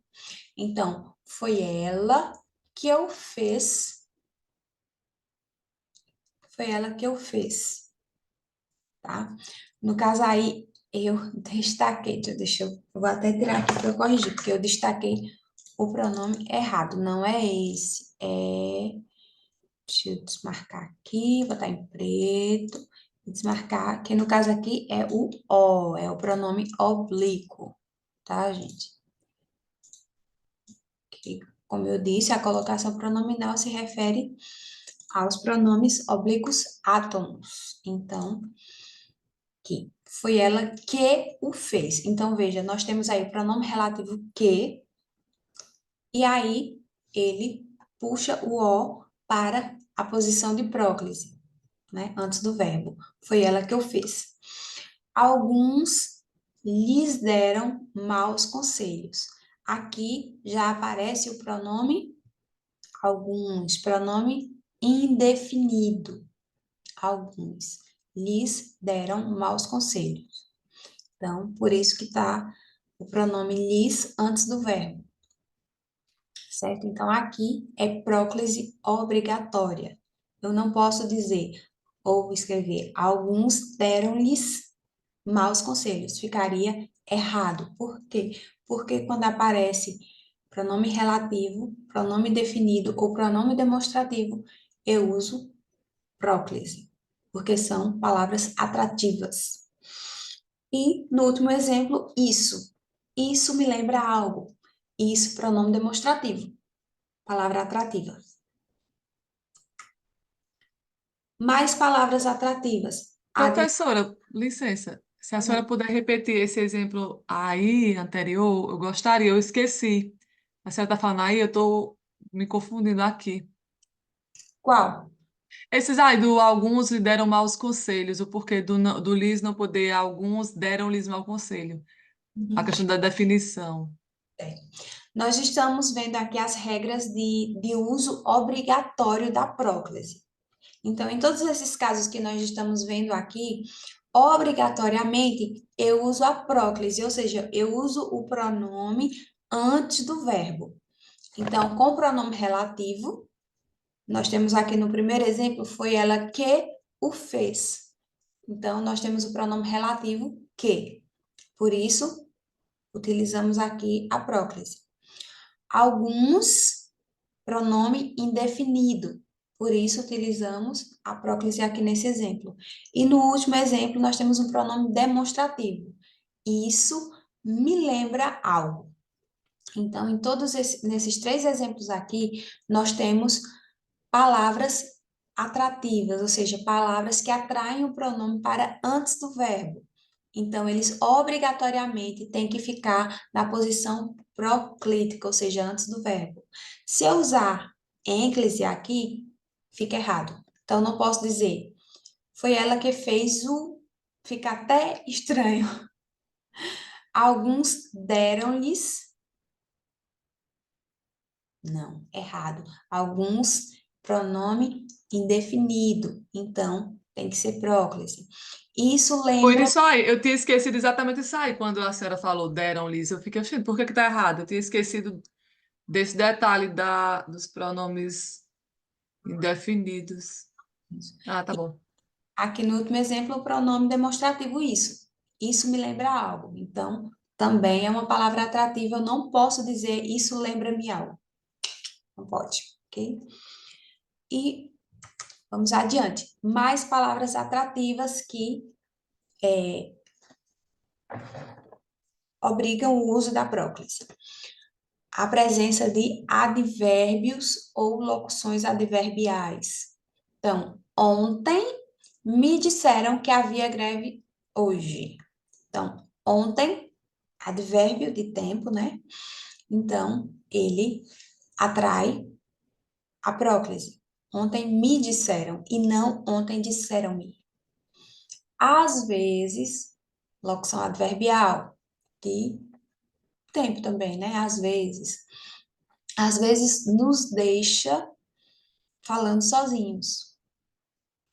Então, foi ela que eu fez, foi ela que eu fez, tá? No caso aí, eu destaquei, eu vou até tirar aqui para eu corrigir, porque eu destaquei o pronome errado, não é esse, deixa eu desmarcar aqui, botar em preto, e desmarcar, que no caso aqui é o O, é o pronome oblíquo, tá, gente? Que, como eu disse, a colocação pronominal se refere aos pronomes oblíquos átomos. Então, Que foi ela que o fez. Então, veja, nós temos aí o pronome relativo que, e aí ele puxa o O para a posição de próclise, né? Antes do verbo. Foi ela que o fez. Alguns lhes deram maus conselhos. Aqui já aparece o pronome alguns, pronome indefinido. Alguns lhes deram maus conselhos. Então, por isso que está o pronome lhes antes do verbo, certo? Então, aqui é próclise obrigatória. Eu não posso dizer ou escrever alguns deram-lhes maus conselhos. Ficaria errado. Por quê? Porque quando aparece pronome relativo, pronome definido ou pronome demonstrativo, eu uso próclise, porque são palavras atrativas. E no último exemplo, isso. Isso me lembra algo. Isso, pronome demonstrativo, palavra atrativa. Mais palavras atrativas. Professora, licença, se a senhora puder repetir esse exemplo aí, anterior, eu gostaria, eu esqueci. A senhora está falando aí, eu estou me confundindo aqui. Qual? Esses aí, do alguns lhe deram maus conselhos, o porquê do lhes não poder, alguns deram-lhes mau conselho. A Uhum. questão da definição. Nós estamos vendo aqui as regras de uso obrigatório da próclise. Então, em todos esses casos que nós estamos vendo aqui, obrigatoriamente eu uso a próclise, ou seja, eu uso o pronome antes do verbo. Então, com o pronome relativo, nós temos aqui no primeiro exemplo, foi ela que o fez. Então, nós temos o pronome relativo que. Por isso, utilizamos aqui a próclise. Alguns, pronome indefinido. Por isso, utilizamos a próclise aqui nesse exemplo. E no último exemplo, nós temos um pronome demonstrativo. Isso me lembra algo. Então, nesses três exemplos aqui, nós temos palavras atrativas, ou seja, palavras que atraem o pronome para antes do verbo. Então, eles obrigatoriamente têm que ficar na posição proclítica, ou seja, antes do verbo. Se eu usar ênclise aqui, fica errado. Então, não posso dizer, foi ela que fez o. Fica até estranho. Alguns deram-lhes. Não, errado. Alguns, pronome indefinido. Então, tem que ser próclise. Isso Foi lembra. isso aí, eu tinha esquecido exatamente isso aí, quando a senhora falou deram-lhes, eu fiquei, achando, por que que tá errado? Eu tinha esquecido desse detalhe dos pronomes indefinidos. Ah, tá bom. Aqui no último exemplo, o pronome demonstrativo isso. Isso me lembra algo. Então, também é uma palavra atrativa. Eu não posso dizer isso lembra-me algo. Não pode, ok? E vamos adiante. Mais palavras atrativas que obrigam o uso da próclise. A presença de advérbios ou locuções adverbiais. Então, ontem me disseram que havia greve hoje. Então, ontem, advérbio de tempo, né? Então, ele atrai a próclise. Ontem me disseram e não ontem disseram-me. Às vezes, locução adverbial de tempo também, né? Às vezes. Às vezes nos deixa falando sozinhos.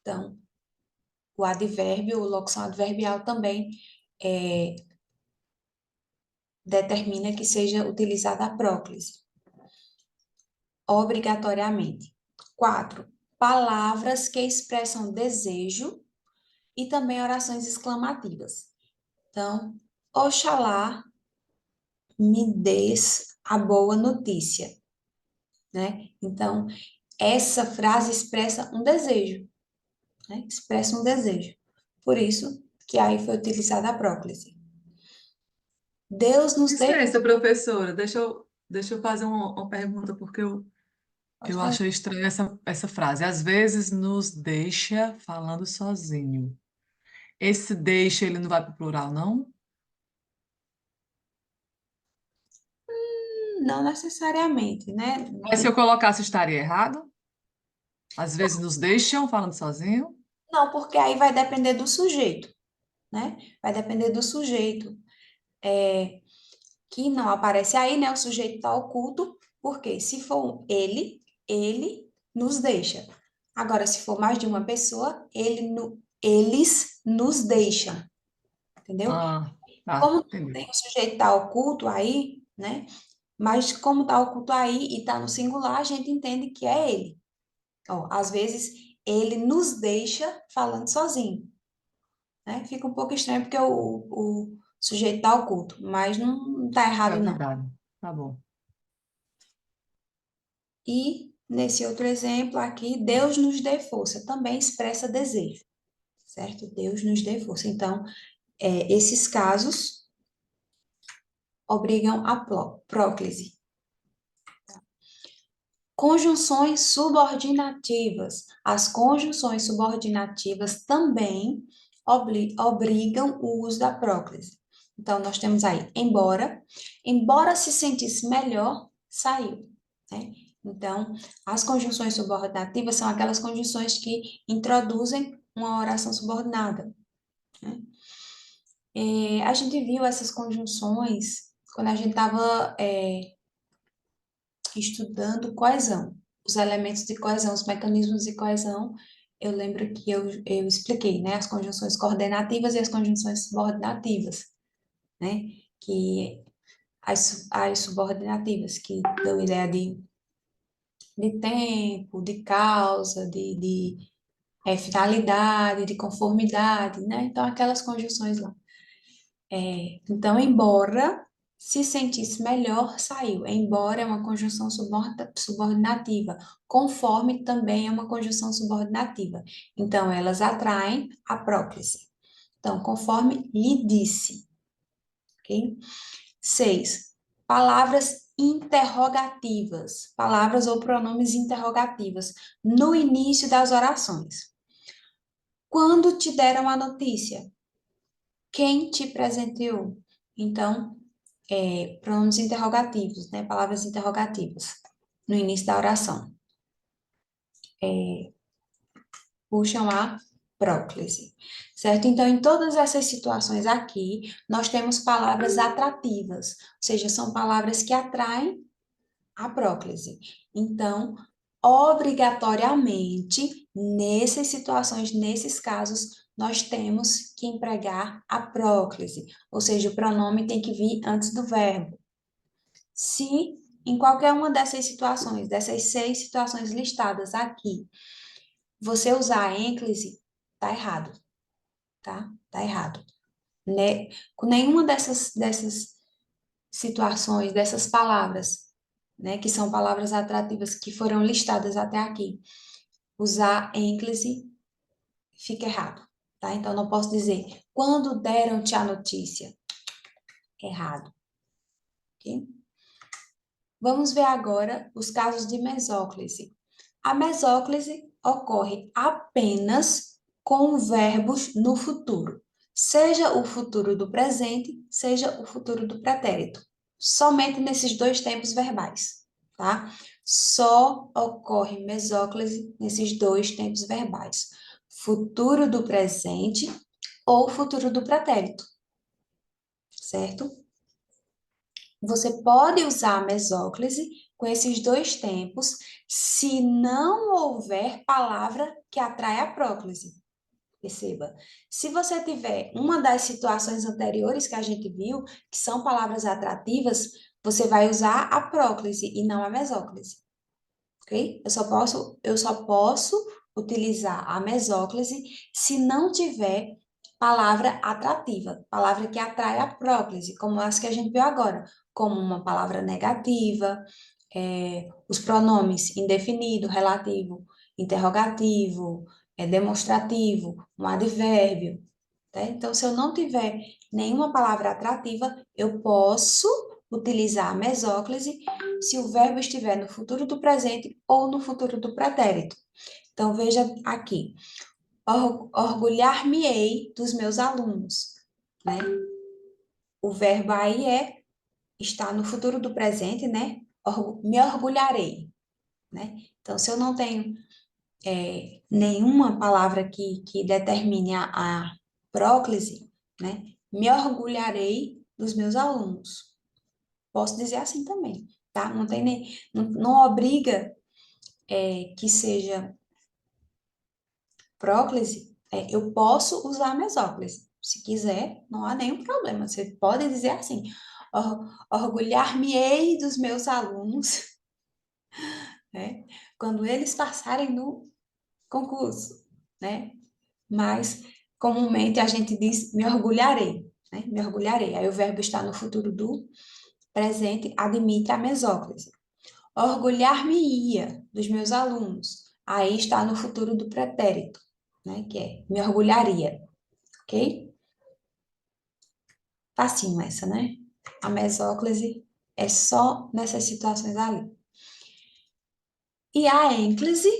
Então, o advérbio, locução adverbial também determina que seja utilizada a próclise, obrigatoriamente. 4. Palavras que expressam desejo e também orações exclamativas. Então, Oxalá me des a boa notícia, né? Então, essa frase expressa um desejo, né? Expressa um desejo. Por isso que aí foi utilizada a próclise. Deus nos dê. Licença, professora, deixa eu fazer uma pergunta, porque Pode eu fazer. acho estranha essa frase. Às vezes nos deixa falando sozinho. Esse deixa, ele não vai para o plural, não? Não necessariamente, né? Mas se eu colocasse, estaria errado? Às vezes nos deixam falando sozinho. Não, porque aí vai depender do sujeito, né? Vai depender do sujeito, que não aparece aí, né? O sujeito está oculto, porque se for um ele nos deixa. Agora, se for mais de uma pessoa, eles nos deixam, entendeu? Ah, tá, Como entendi. tem o sujeito está oculto aí, né? Mas como está oculto aí e está no singular, a gente entende que é ele. Ó, às vezes, ele nos deixa falando sozinho, né? Fica um pouco estranho porque o sujeito está oculto, mas não está É errado, não. verdade. Tá bom. E nesse outro exemplo aqui, Deus nos dê força, também expressa desejo, certo? Deus nos dê força. Então, esses casos obrigam a próclise. Conjunções subordinativas. As conjunções subordinativas também obrigam o uso da próclise. Então, nós temos aí, embora se sentisse melhor, saiu, né? Então, as conjunções subordinativas são aquelas conjunções que introduzem uma oração subordinada, né? A gente viu essas conjunções quando a gente estava estudando coesão, os elementos de coesão, os mecanismos de coesão. Eu lembro que eu expliquei, né, as conjunções coordenativas e as conjunções subordinativas, né, que as subordinativas, que dão ideia de tempo, de causa, de finalidade, de conformidade, né, então aquelas conjunções lá. Então, embora se sentisse melhor, saiu. Embora é uma conjunção subordinativa. Conforme também é uma conjunção subordinativa. Então, elas atraem a próclise. Então, conforme lhe disse. Ok? 6. Palavras interrogativas. Palavras ou pronomes interrogativas no início das orações. Quando te deram a notícia? Quem te presenteou? Então, pronomes interrogativos, né? Palavras interrogativas no início da oração. Puxam a próclise, certo? Então, em todas essas situações aqui, nós temos palavras atrativas, ou seja, são palavras que atraem a próclise. Então, obrigatoriamente, nessas situações, nesses casos, nós temos que empregar a próclise, ou seja, o pronome tem que vir antes do verbo. Se em qualquer uma dessas situações, dessas 6 situações listadas aqui, você usar a ênclise, tá errado, tá? Tá errado. Né? Com nenhuma dessas situações, dessas palavras, né, que são palavras atrativas que foram listadas até aqui, usar ênclise fica errado, tá? Então, não posso dizer, quando deram-te a notícia? Errado, ok? Vamos ver agora os casos de mesóclise. A mesóclise ocorre apenas com verbos no futuro, seja o futuro do presente, seja o futuro do pretérito. Somente nesses 2 tempos verbais, tá? Só ocorre mesóclise nesses 2 tempos verbais. Futuro do presente ou futuro do pretérito, certo? Você pode usar a mesóclise com esses 2 tempos se não houver palavra que atrai a próclise. Perceba, se você tiver uma das situações anteriores que a gente viu, que são palavras atrativas, você vai usar a próclise e não a mesóclise, ok? Eu só posso utilizar a mesóclise se não tiver palavra atrativa, palavra que atrai a próclise, como as que a gente viu agora, como uma palavra negativa, os pronomes indefinido, relativo, interrogativo, demonstrativo, um advérbio, tá? Então, se eu não tiver nenhuma palavra atrativa, eu posso utilizar a mesóclise se o verbo estiver no futuro do presente ou no futuro do pretérito. Então, veja aqui. Orgulhar-me-ei dos meus alunos, né? O verbo aí está no futuro do presente, né? Me orgulharei, né? Então, se eu não tenho nenhuma palavra que determine a próclise, né? Me orgulharei dos meus alunos. Posso dizer assim também, tá? Não tem nem, não obriga que seja próclise, eu posso usar a mesóclise. Se quiser, não há nenhum problema. Você pode dizer assim, orgulhar-me-ei dos meus alunos, né? Quando eles passarem no concurso, né? Mas, comumente, a gente diz me orgulharei, né? Me orgulharei. Aí o verbo está no futuro do presente, admite a mesóclise. Orgulhar-me-ia dos meus alunos. Aí está no futuro do pretérito, né? Que é me orgulharia, ok? Facinho essa, né? A mesóclise é só nessas situações ali. E a ênclise,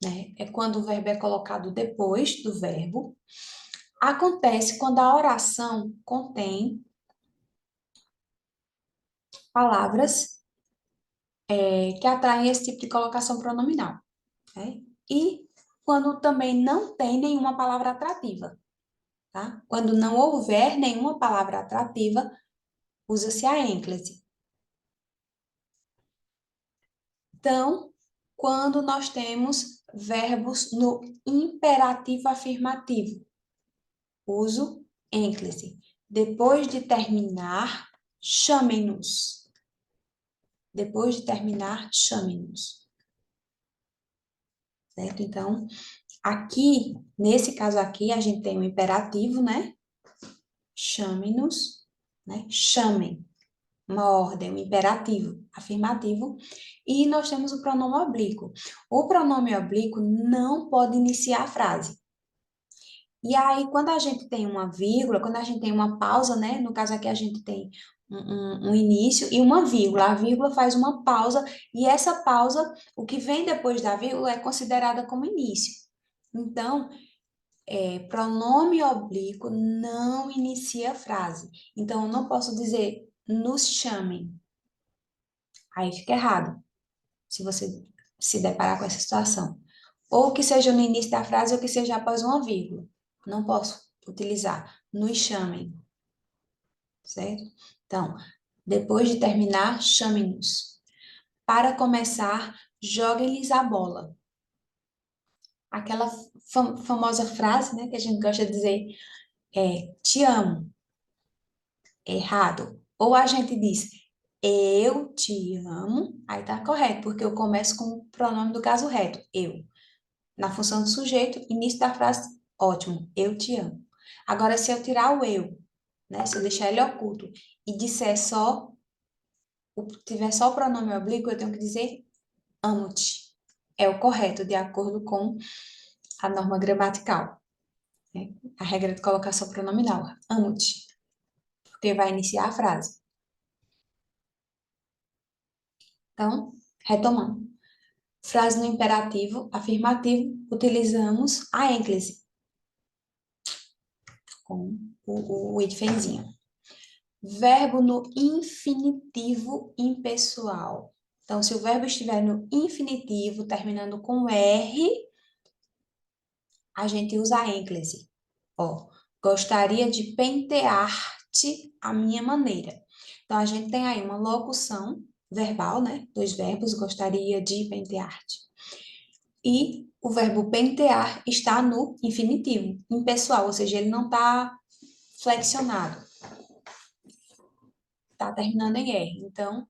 né? É quando o verbo é colocado depois do verbo. Acontece quando a oração contém palavras que atraem esse tipo de colocação pronominal, né? E quando também não tem nenhuma palavra atrativa, tá? Quando não houver nenhuma palavra atrativa, usa-se a ênclise. Então, quando nós temos verbos no imperativo afirmativo, uso ênclise. Depois de terminar, chamem-nos. Depois de terminar, chamem-nos. Certo? Então, aqui, nesse caso aqui, a gente tem o imperativo, né? Chamem-nos, né? Chamem. Uma ordem, um imperativo afirmativo. E nós temos o pronome oblíquo. O pronome oblíquo não pode iniciar a frase. E aí, quando a gente tem uma vírgula, quando a gente tem uma pausa, né? No caso aqui, a gente tem um início e uma vírgula. A vírgula faz uma pausa, e essa pausa, o que vem depois da vírgula, é considerada como início. Então, pronome oblíquo não inicia a frase. Então, eu não posso dizer nos chamem. Aí fica errado, se você se deparar com essa situação. Ou que seja no início da frase, ou que seja após uma vírgula. Não posso utilizar. Nos chamem, certo? Então, depois de terminar, chamem-nos. Para começar, joguem-lhes a bola. Aquela famosa frase, né, que a gente gosta de dizer te amo. Errado. Ou a gente diz eu te amo, aí tá correto, porque eu começo com o pronome do caso reto, eu. Na função do sujeito, início da frase, ótimo, eu te amo. Agora, se eu tirar o eu, né, se eu deixar ele oculto e disser só, tiver só o pronome oblíquo, eu tenho que dizer amo-te. É o correto, de acordo com a norma gramatical, né? A regra de colocação pronominal, amo-te, porque vai iniciar a frase. Então, retomando. Frase no imperativo afirmativo, utilizamos a ênclise, com o hífenzinho. Verbo no infinitivo impessoal. Então, se o verbo estiver no infinitivo, terminando com R, a gente usa a ênclise. Ó, gostaria de pentear-te à minha maneira. Então, a gente tem aí uma locução verbal, né? Dois verbos, gostaria de pentear-te. E o verbo pentear está no infinitivo, impessoal, ou seja, ele não está flexionado, está terminando em R. Então,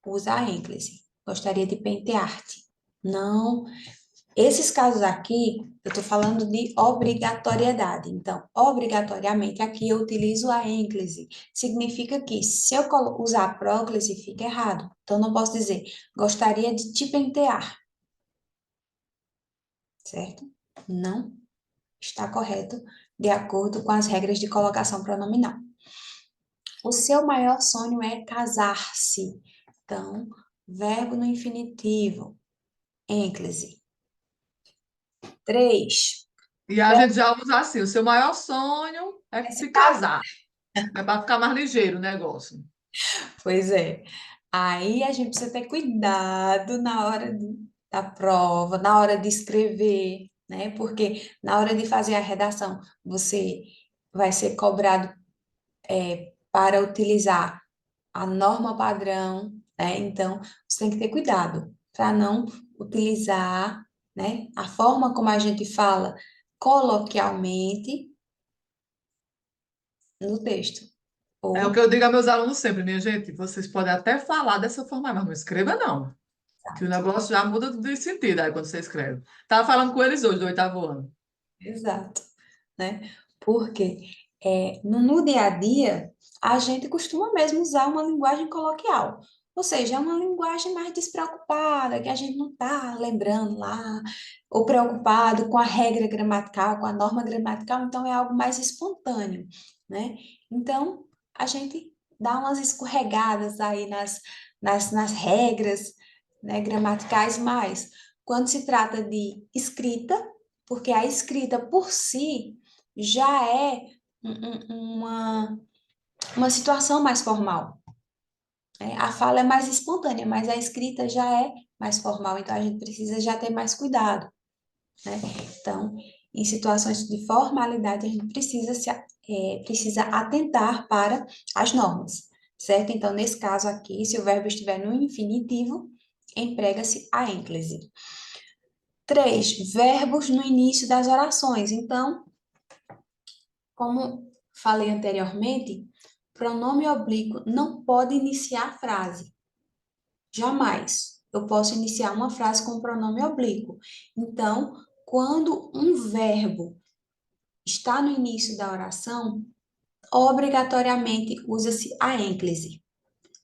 usa a ênclise. Gostaria de pentear-te. Não. Esses casos aqui, eu estou falando de obrigatoriedade. Então, obrigatoriamente, aqui eu utilizo a ênclise. Significa que se eu usar a próclise, fica errado. Então, não posso dizer, gostaria de te pentear. Certo? Não está correto, de acordo com as regras de colocação pronominal. O seu maior sonho é casar-se. Então, verbo no infinitivo, ênclise. 3. E a gente já usa assim, o seu maior sonho é Vai se se casar. casar. É para ficar mais ligeiro o negócio. Pois é. Aí a gente precisa ter cuidado na hora da prova, na hora de escrever, né? Porque na hora de fazer a redação, você vai ser cobrado para utilizar a norma padrão, né? Então, você tem que ter cuidado para não utilizar, né, a forma como a gente fala coloquialmente no texto. É o Ou, que eu digo a meus alunos sempre, minha gente, vocês podem até falar dessa forma, mas não escreva não, que o negócio já muda de sentido aí quando você escreve. Tava falando com eles hoje, do oitavo ano. exato, né? Porque no dia a dia, a gente costuma mesmo usar uma linguagem coloquial. Ou seja, é uma linguagem mais despreocupada, que a gente não está lembrando lá, ou preocupado com a regra gramatical, com a norma gramatical, então é algo mais espontâneo, né? Então, a gente dá umas escorregadas aí nas regras, né, gramaticais, mas quando se trata de escrita, porque a escrita por si já é uma situação mais formal, né? A fala é mais espontânea, mas a escrita já é mais formal, então a gente precisa já ter mais cuidado, né? Então, em situações de formalidade, a gente precisa atentar para as normas, certo? Então, nesse caso aqui, se o verbo estiver no infinitivo, emprega-se a ênclise. 3, verbos no início das orações. Então, como falei anteriormente, pronome oblíquo não pode iniciar a frase. Jamais. Eu posso iniciar uma frase com pronome oblíquo. Então, quando um verbo está no início da oração, obrigatoriamente usa-se a ênclise.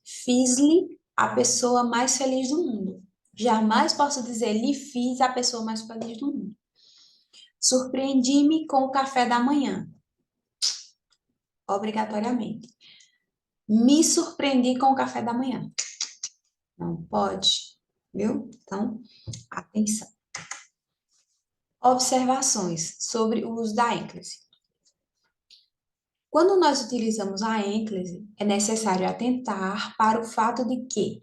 Fiz-lhe a pessoa mais feliz do mundo. Jamais posso dizer lhe fiz a pessoa mais feliz do mundo. Surpreendi-me com o café da manhã. Obrigatoriamente. Me surpreendi com o café da manhã. Não pode, viu? Então, atenção. Observações sobre o uso da ênclise. Quando nós utilizamos a ênclise, é necessário atentar para o fato de que,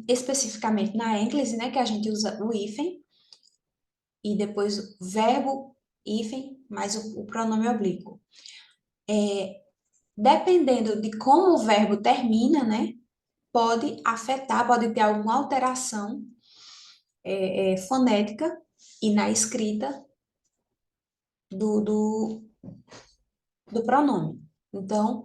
especificamente na ênclise, né, que a gente usa o hífen e depois o verbo hífen mais o pronome oblíquo. Dependendo de como o verbo termina, né, pode afetar, pode ter alguma alteração fonética e na escrita do, do, do pronome. Então,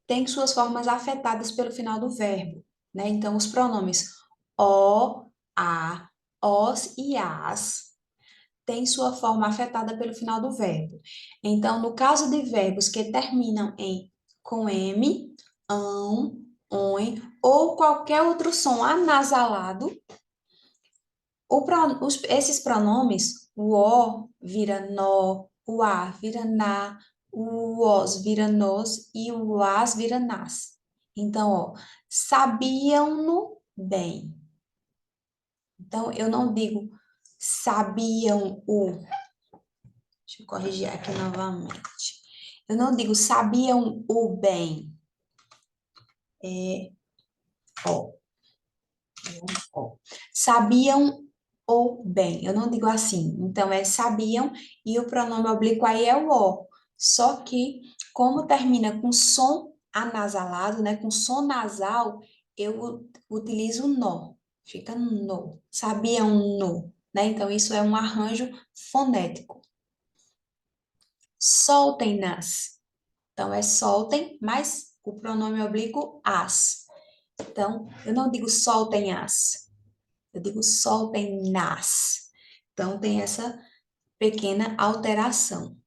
tem suas formas afetadas pelo final do verbo, né? Então, os pronomes o, a, os e as têm sua forma afetada pelo final do verbo. Então, no caso de verbos que terminam em com M, ão, on ou qualquer outro som anasalado, esses pronomes, o o vira nó, o a vira na, o os vira nos e o as vira nas. Então, ó, sabiam-no bem. Então, eu não digo sabiam o. Deixa eu corrigir aqui novamente. Eu não digo sabiam o bem. É, ó, ó. Sabiam ou bem. Eu não digo assim. Então, é sabiam e o pronome oblíquo aí é o o. Só que, como termina com som anasalado, né, com som nasal, eu utilizo nó. Fica no. Sabiam no, né? Então, isso é um arranjo fonético. Soltem-nas. Então, é soltem, mas o pronome oblíquo as. Então, eu não digo soltem-as. Eu digo soltem-nas. Então, tem essa pequena alteração.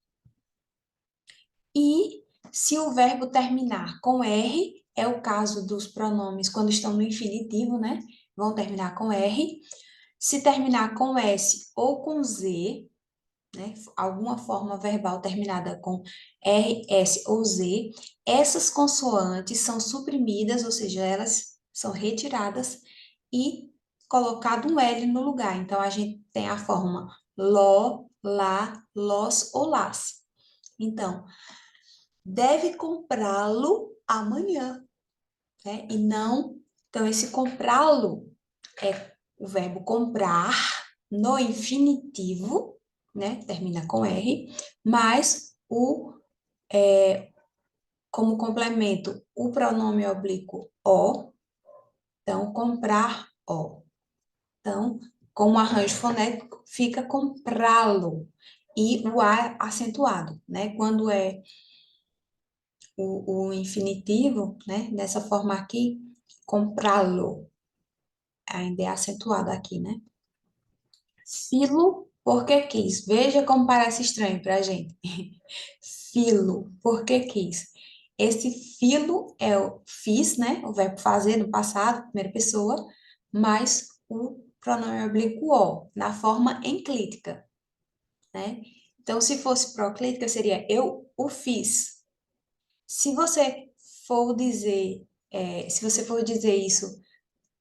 E se o verbo terminar com R, é o caso dos pronomes quando estão no infinitivo, né? Vão terminar com R. Se terminar com S ou com Z, né? Alguma forma verbal terminada com R, S ou Z, essas consoantes são suprimidas, ou seja, elas são retiradas e colocado um L no lugar. Então, a gente tem a forma lo, lá, los ou las. Então, deve comprá-lo amanhã, né? E não. Então, esse comprá-lo é o verbo comprar no infinitivo, né? Termina com R, mais como complemento, o pronome oblíquo o. Então, comprar o. Então, com o arranjo fonético, fica comprá-lo. E o A acentuado, né? Quando é o infinitivo, né? Dessa forma aqui, comprá-lo. Ainda é acentuado aqui, né? Filo, porque quis. Veja como parece estranho para a gente. Filo, porque quis. Esse filo é o fiz, né? O verbo fazer no passado, primeira pessoa, mais o pronome oblíquo o, na forma enclítica, né? Então, se fosse proclítica, seria eu o fiz. Se você for dizer, se você for dizer isso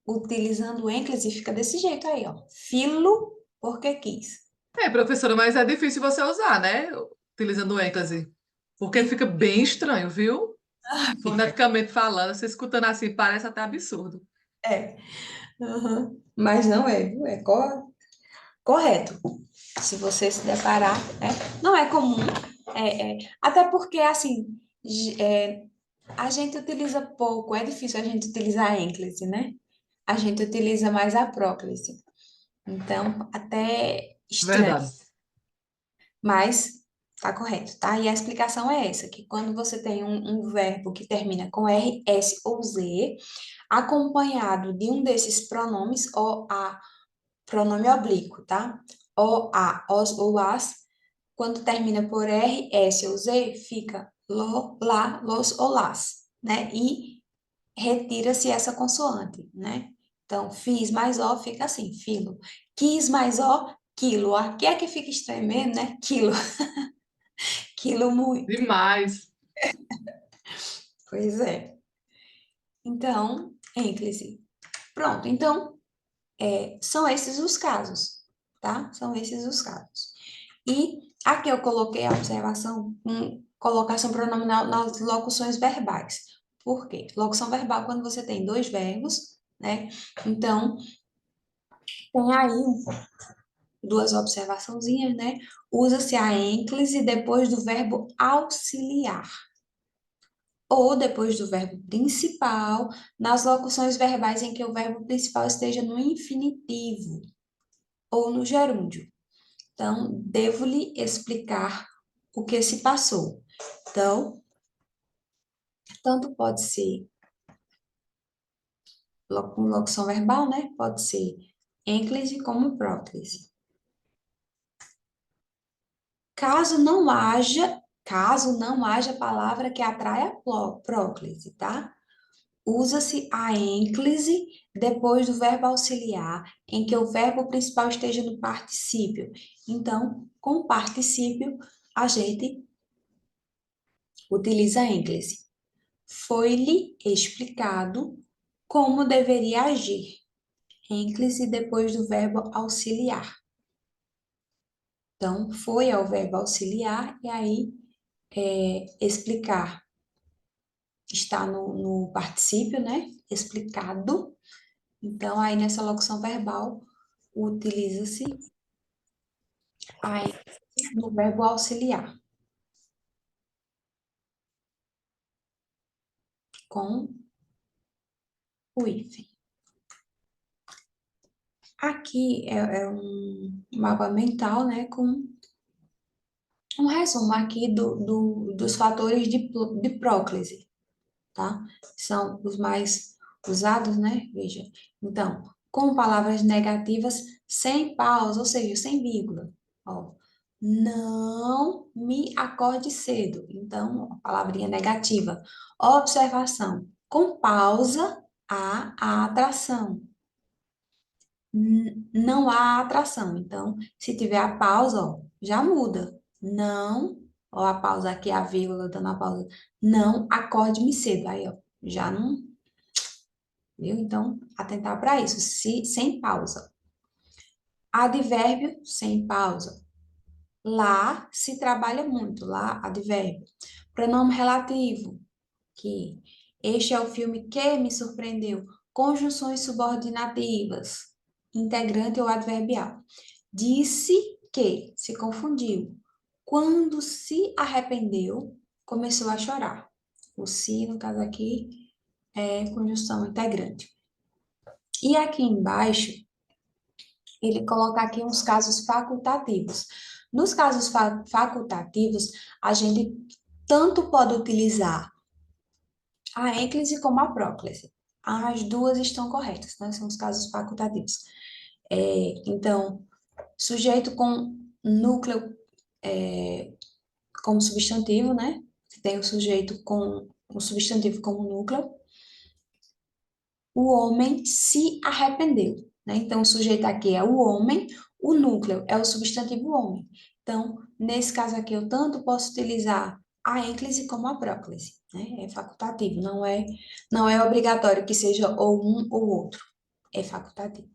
utilizando o ênclise, fica desse jeito aí, ó. Filo, porque quis. É, professora, mas é difícil você usar, né? Utilizando o ênclase. Porque E, fica bem estranho, viu? Foneticamente falando, você escutando assim, parece até absurdo. é, mas não é, viu? É correto. Se você se deparar, né? Não é comum, até porque, assim, a gente utiliza pouco, é difícil a gente utilizar a ênclise, né? A gente utiliza mais a próclise. Então, até estranho, Verdade. mas tá correto, tá? E a explicação é essa, que quando você tem um verbo que termina com R, S ou Z, acompanhado de um desses pronomes, o, a, pronome oblíquo, tá? O, a, os ou as, quando termina por R, S ou Z, fica lo, lá, los ou las, né? E retira-se essa consoante, né? Então, fiz mais O fica assim, filo. Quis mais O, quilo. Aqui é que fica estranho mesmo, né? Quilo. Quilo muito. Demais. Pois é. Então, ênclise. Pronto. Então, são esses os casos, tá? São esses os casos. E aqui eu coloquei a observação com colocação pronominal nas locuções verbais. Por quê? Locução verbal quando você tem dois verbos, né? Então, tem aí duas observaçãozinhas, né? Usa-se a ênclise depois do verbo auxiliar ou depois do verbo principal nas locuções verbais em que o verbo principal esteja no infinitivo ou no gerúndio. Então, devo-lhe explicar o que se passou. Então, tanto pode ser com locução verbal, né? Pode ser ênclise como próclise. Caso não haja palavra que atraia próclise, tá? Usa-se a ênclise depois do verbo auxiliar, em que o verbo principal esteja no particípio. Então, com o particípio, a gente utiliza a ênclise. Foi-lhe explicado como deveria agir. Ênclise depois do verbo auxiliar. Então, foi ao verbo auxiliar e aí explicar está no particípio, né? Explicado. Então, aí nessa locução verbal, utiliza-se a ênfase no verbo auxiliar, com o hífen. Aqui é um mapa mental, né? Com um resumo aqui dos fatores de próclise, tá? São os mais usados, né? Veja. Então, com palavras negativas sem pausa, ou seja, sem vírgula. Ó, não me acorde cedo. Então, a palavrinha negativa. Observação. Com pausa, há a atração. Não há atração. Então, se tiver a pausa, ó, já muda. Não, ó, a pausa aqui, a vírgula, dando a pausa. Não acorde-me cedo. Aí, ó, já não. viu? Então, atentar para isso, se, sem pausa. Advérbio, sem pausa. Lá se trabalha muito, lá, advérbio. Pronome relativo, que este é o filme que me surpreendeu. Conjunções subordinativas, integrante ou adverbial. Disse que se confundiu. Quando se arrependeu, começou a chorar. O se, no caso aqui, é conjunção integrante. E aqui embaixo, ele coloca aqui uns casos facultativos. Nos casos facultativos, a gente tanto pode utilizar a ênclise como a próclise. As duas estão corretas, né? São os casos facultativos. Então, sujeito com núcleo como substantivo, né? Tem o sujeito com o substantivo como núcleo. O homem se arrependeu, né? Então, o sujeito aqui é o homem, o núcleo é o substantivo homem. Então, nesse caso aqui, eu tanto posso utilizar a ênclise como a próclise, né? É facultativo, não é obrigatório que seja ou um ou outro, é facultativo.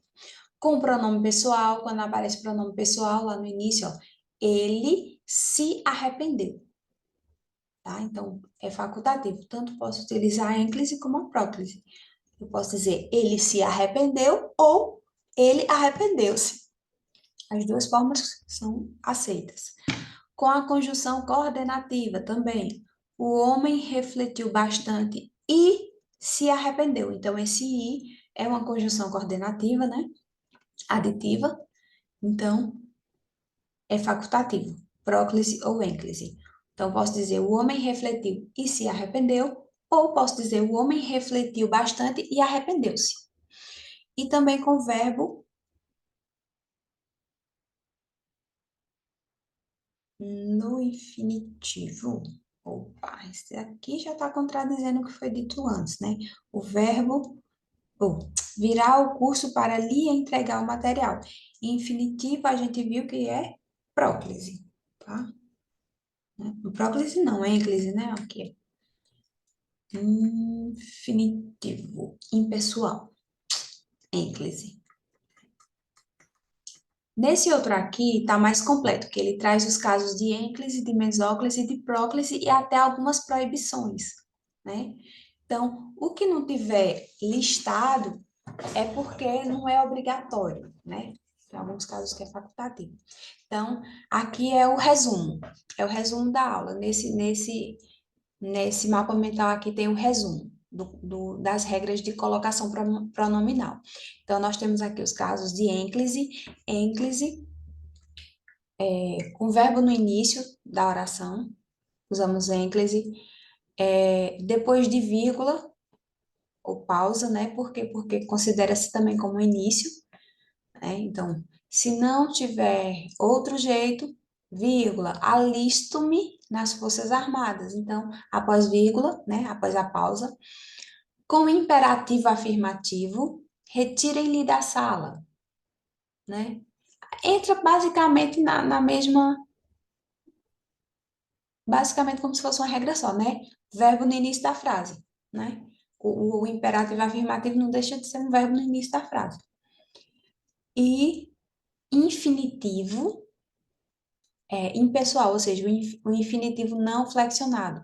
Com o pronome pessoal, quando aparece o pronome pessoal lá no início, ó, ele se arrependeu, tá? Então, é facultativo, tanto posso utilizar a ênclise como a próclise. Eu posso dizer ele se arrependeu ou ele arrependeu-se. As duas formas são aceitas. Com a conjunção coordenativa também. O homem refletiu bastante e se arrependeu. Então, esse i é uma conjunção coordenativa, né? Aditiva. Então, é facultativo. Próclise ou ênclise. Então, posso dizer o homem refletiu e se arrependeu, ou posso dizer o homem refletiu bastante e arrependeu-se. E também com o verbo no infinitivo. Opa, esse aqui já está contradizendo o que foi dito antes, né? O verbo virar o curso para lhe entregar o material. Infinitivo, a gente viu que é próclise, tá? Próclise não, é ênclise, né? Aqui. Infinitivo, impessoal, ênclise. Nesse outro aqui está mais completo, que ele traz os casos de ênclise, de mesóclise, de próclise e até algumas proibições, né? Então, o que não tiver listado é porque não é obrigatório, né? Tem alguns casos que é facultativo. Então, aqui é o resumo da aula. Nesse mapa mental aqui tem o resumo das regras de colocação pronominal. Então, nós temos aqui os casos de ênclise, com verbo no início da oração, usamos ênclise, depois de vírgula ou pausa, né? Por quê? Porque considera-se também como início, né? Então, se não tiver outro jeito, vírgula, alisto-me nas Forças Armadas. Então, após vírgula, né? Após a pausa, com imperativo afirmativo, retirem-lhe da sala, né? Entra basicamente na mesma, basicamente como se fosse uma regra só, né? Verbo no início da frase, né? O imperativo afirmativo não deixa de ser um verbo no início da frase. E infinitivo impessoal, ou seja, o infinitivo não flexionado.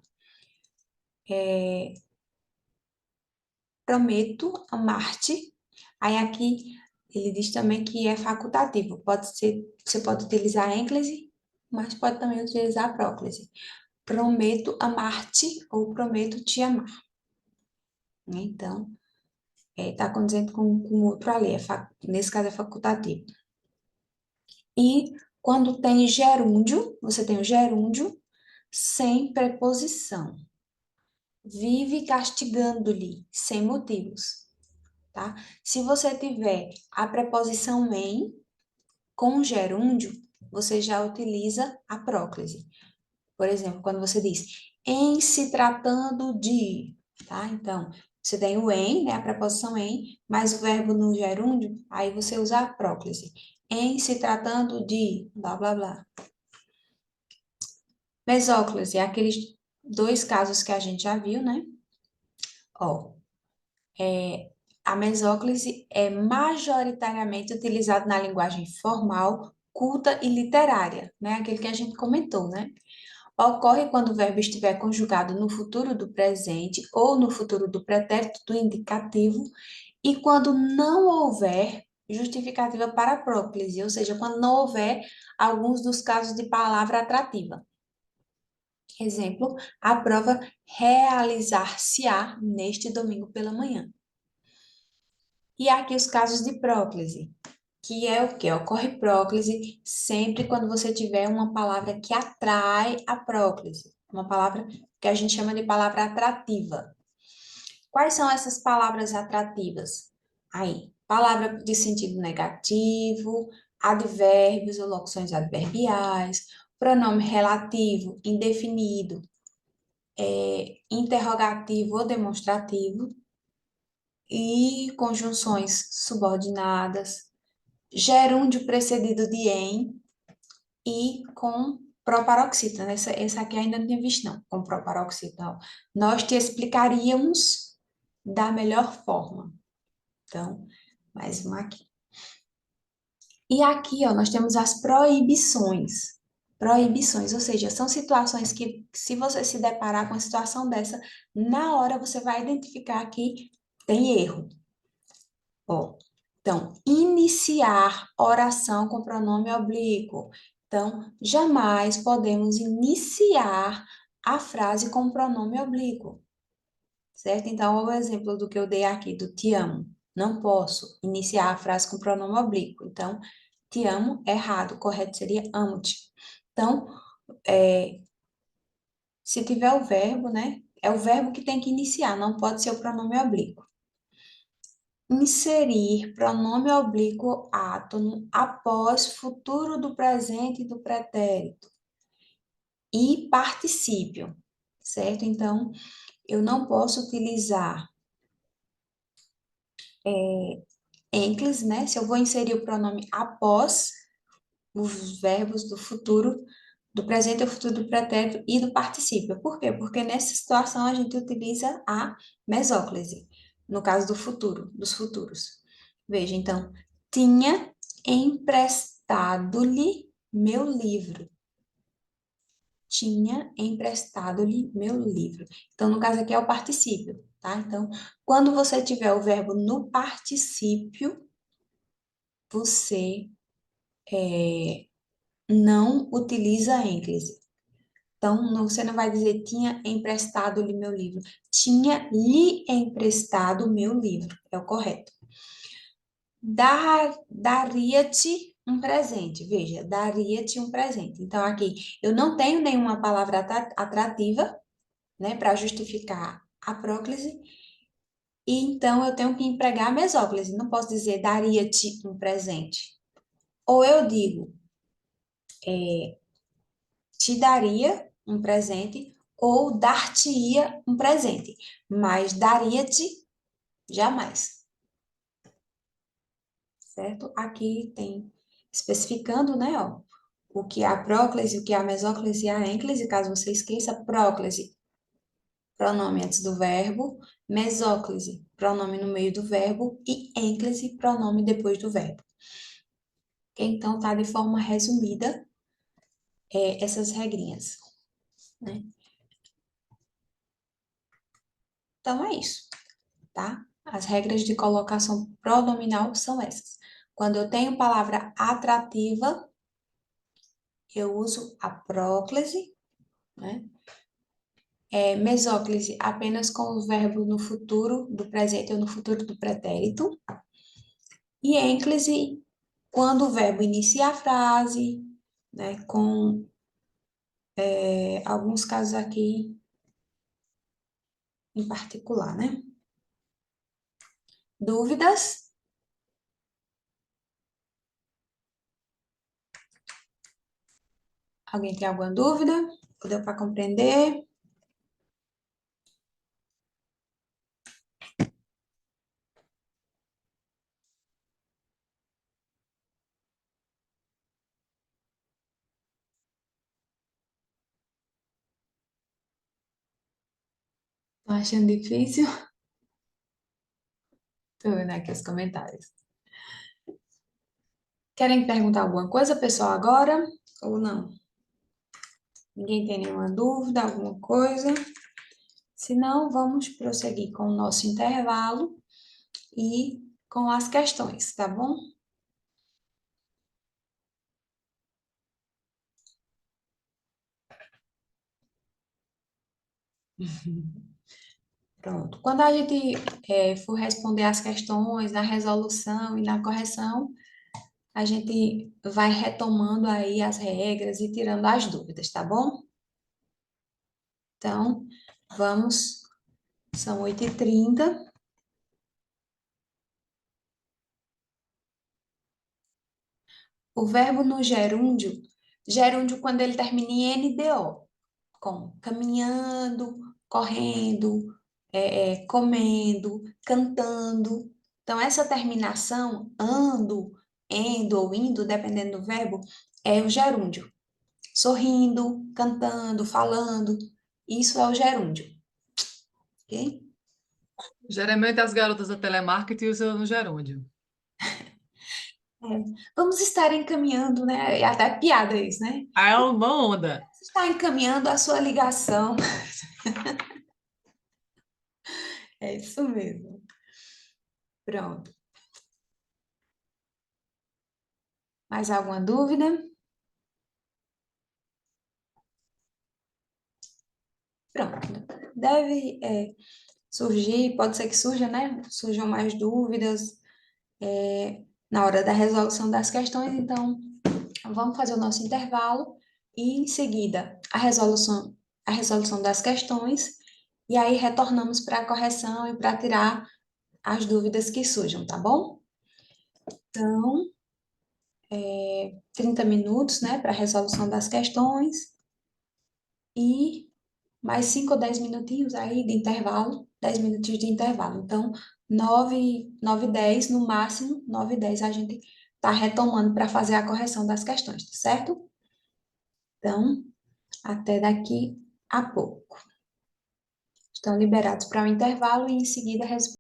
Prometo amar-te. Aí aqui ele diz também que é facultativo. Pode ser, você pode utilizar a ênclise, mas pode também utilizar a próclise. Prometo amar-te ou prometo te amar, né? Então, está condizente com outro ali, nesse caso é facultativo. E quando tem gerúndio, você tem o gerúndio sem preposição. Vive castigando-lhe, sem motivos, tá? Se você tiver a preposição em com gerúndio, você já utiliza a próclise. Por exemplo, quando você diz em se tratando de, tá? Então, você tem o em, né, a preposição em, mais o verbo no gerúndio, aí você usa a próclise. Em se tratando de, blá, blá, blá. Mesóclise, é aqueles dois casos que a gente já viu, né? Ó, a mesóclise é majoritariamente utilizada na linguagem formal, culta e literária, né? Aquele que a gente comentou, né? Ocorre quando o verbo estiver conjugado no futuro do presente ou no futuro do pretérito do indicativo e quando não houver justificativa para a próclise, ou seja, quando não houver alguns dos casos de palavra atrativa. Exemplo, a prova realizar-se-á neste domingo pela manhã. E aqui os casos de próclise, que é o que? Ocorre próclise sempre quando você tiver uma palavra que atrai a próclise, uma palavra que a gente chama de palavra atrativa. Quais são essas palavras atrativas? Aí, palavra de sentido negativo, advérbios ou locuções adverbiais, pronome relativo, indefinido, interrogativo ou demonstrativo, e conjunções subordinadas, gerúndio precedido de em e com proparoxítona, né? Essa aqui ainda não tinha visto, não, com proparoxítona. Nós te explicaríamos da melhor forma. Então, mais uma aqui. E aqui, ó, nós temos as proibições. Proibições, ou seja, são situações que, se você se deparar com uma situação dessa, na hora você vai identificar que tem erro. Ó, então, iniciar oração com pronome oblíquo. Então, jamais podemos iniciar a frase com pronome oblíquo, certo? Então, olha o exemplo do que eu dei aqui, do te amo. Não posso iniciar a frase com pronome oblíquo. Então, te amo, errado. O correto seria amo-te. Então, se tiver o verbo, né? É o verbo que tem que iniciar, não pode ser o pronome oblíquo. Inserir pronome oblíquo átono após futuro do presente e do pretérito. E particípio, certo? Então, eu não posso utilizar enclis, né? Se eu vou inserir o pronome após os verbos do futuro, do presente ao futuro do pretérito e do particípio. Por quê? Porque nessa situação a gente utiliza a mesóclise, no caso do futuro, dos futuros. Veja, então, tinha emprestado-lhe meu livro. Tinha emprestado-lhe meu livro. Então, no caso aqui é o particípio, tá? Então, quando você tiver o verbo no particípio, você não utiliza ênclise. Então, você não vai dizer tinha emprestado-lhe meu livro. Tinha lhe emprestado meu livro. É o correto. Daria-te um presente. Veja, daria-te um presente. Então, aqui, eu não tenho nenhuma palavra atrativa, né, para justificar a próclise. E então, eu tenho que empregar a mesóclise. Não posso dizer daria-te um presente. Ou eu digo, te daria um presente ou dar-te-ia um presente, mas daria-te jamais, certo? Aqui tem especificando, né, ó, o que é a próclise, o que é a mesóclise e a ênclise, caso você esqueça, próclise, pronome antes do verbo, mesóclise, pronome no meio do verbo e ênclise, pronome depois do verbo. Então, tá de forma resumida essas regrinhas, né? Então, é isso. Tá? As regras de colocação pronominal são essas. Quando eu tenho palavra atrativa, eu uso a próclise, né? Mesóclise apenas com o verbo no futuro do presente ou no futuro do pretérito. E ênclise quando o verbo inicia a frase, né? Com alguns casos aqui em particular, né? Dúvidas? Alguém tem alguma dúvida? Deu para compreender? Tô achando difícil? Tô vendo aqui os comentários. Querem perguntar alguma coisa, pessoal, agora? Ou não? Ninguém tem nenhuma dúvida, alguma coisa? Se não, vamos prosseguir com o nosso intervalo e com as questões, tá bom? Pronto. Quando a gente for responder as questões na resolução e na correção, a gente vai retomando aí as regras e tirando as dúvidas, tá bom? Então, vamos, são 8h30. O verbo no gerúndio quando ele termina em NDO, como caminhando, correndo, comendo, cantando. Então, essa terminação, ando, endo ou indo, dependendo do verbo, é o gerúndio. Sorrindo, cantando, falando, isso é o gerúndio, ok? Geralmente as garotas da telemarketing usam no gerúndio. É, vamos estar encaminhando, né? É até piada isso, né? Aí é uma onda. Está encaminhando a sua ligação. É isso mesmo. Pronto. Mais alguma dúvida? Pronto. Deve surgir, pode ser que surja, né? Surjam mais dúvidas na hora da resolução das questões, então vamos fazer o nosso intervalo e em seguida a resolução das questões e aí retornamos para a correção e para tirar as dúvidas que surjam, tá bom? Então, 30 minutos, né, para a resolução das questões e mais 5 ou 10 minutinhos aí de intervalo, 10 minutinhos de intervalo. Então, 9h10, no máximo, 9h10 a gente está retomando para fazer a correção das questões, tá certo? Então, até daqui a pouco. Estão liberados para o intervalo e em seguida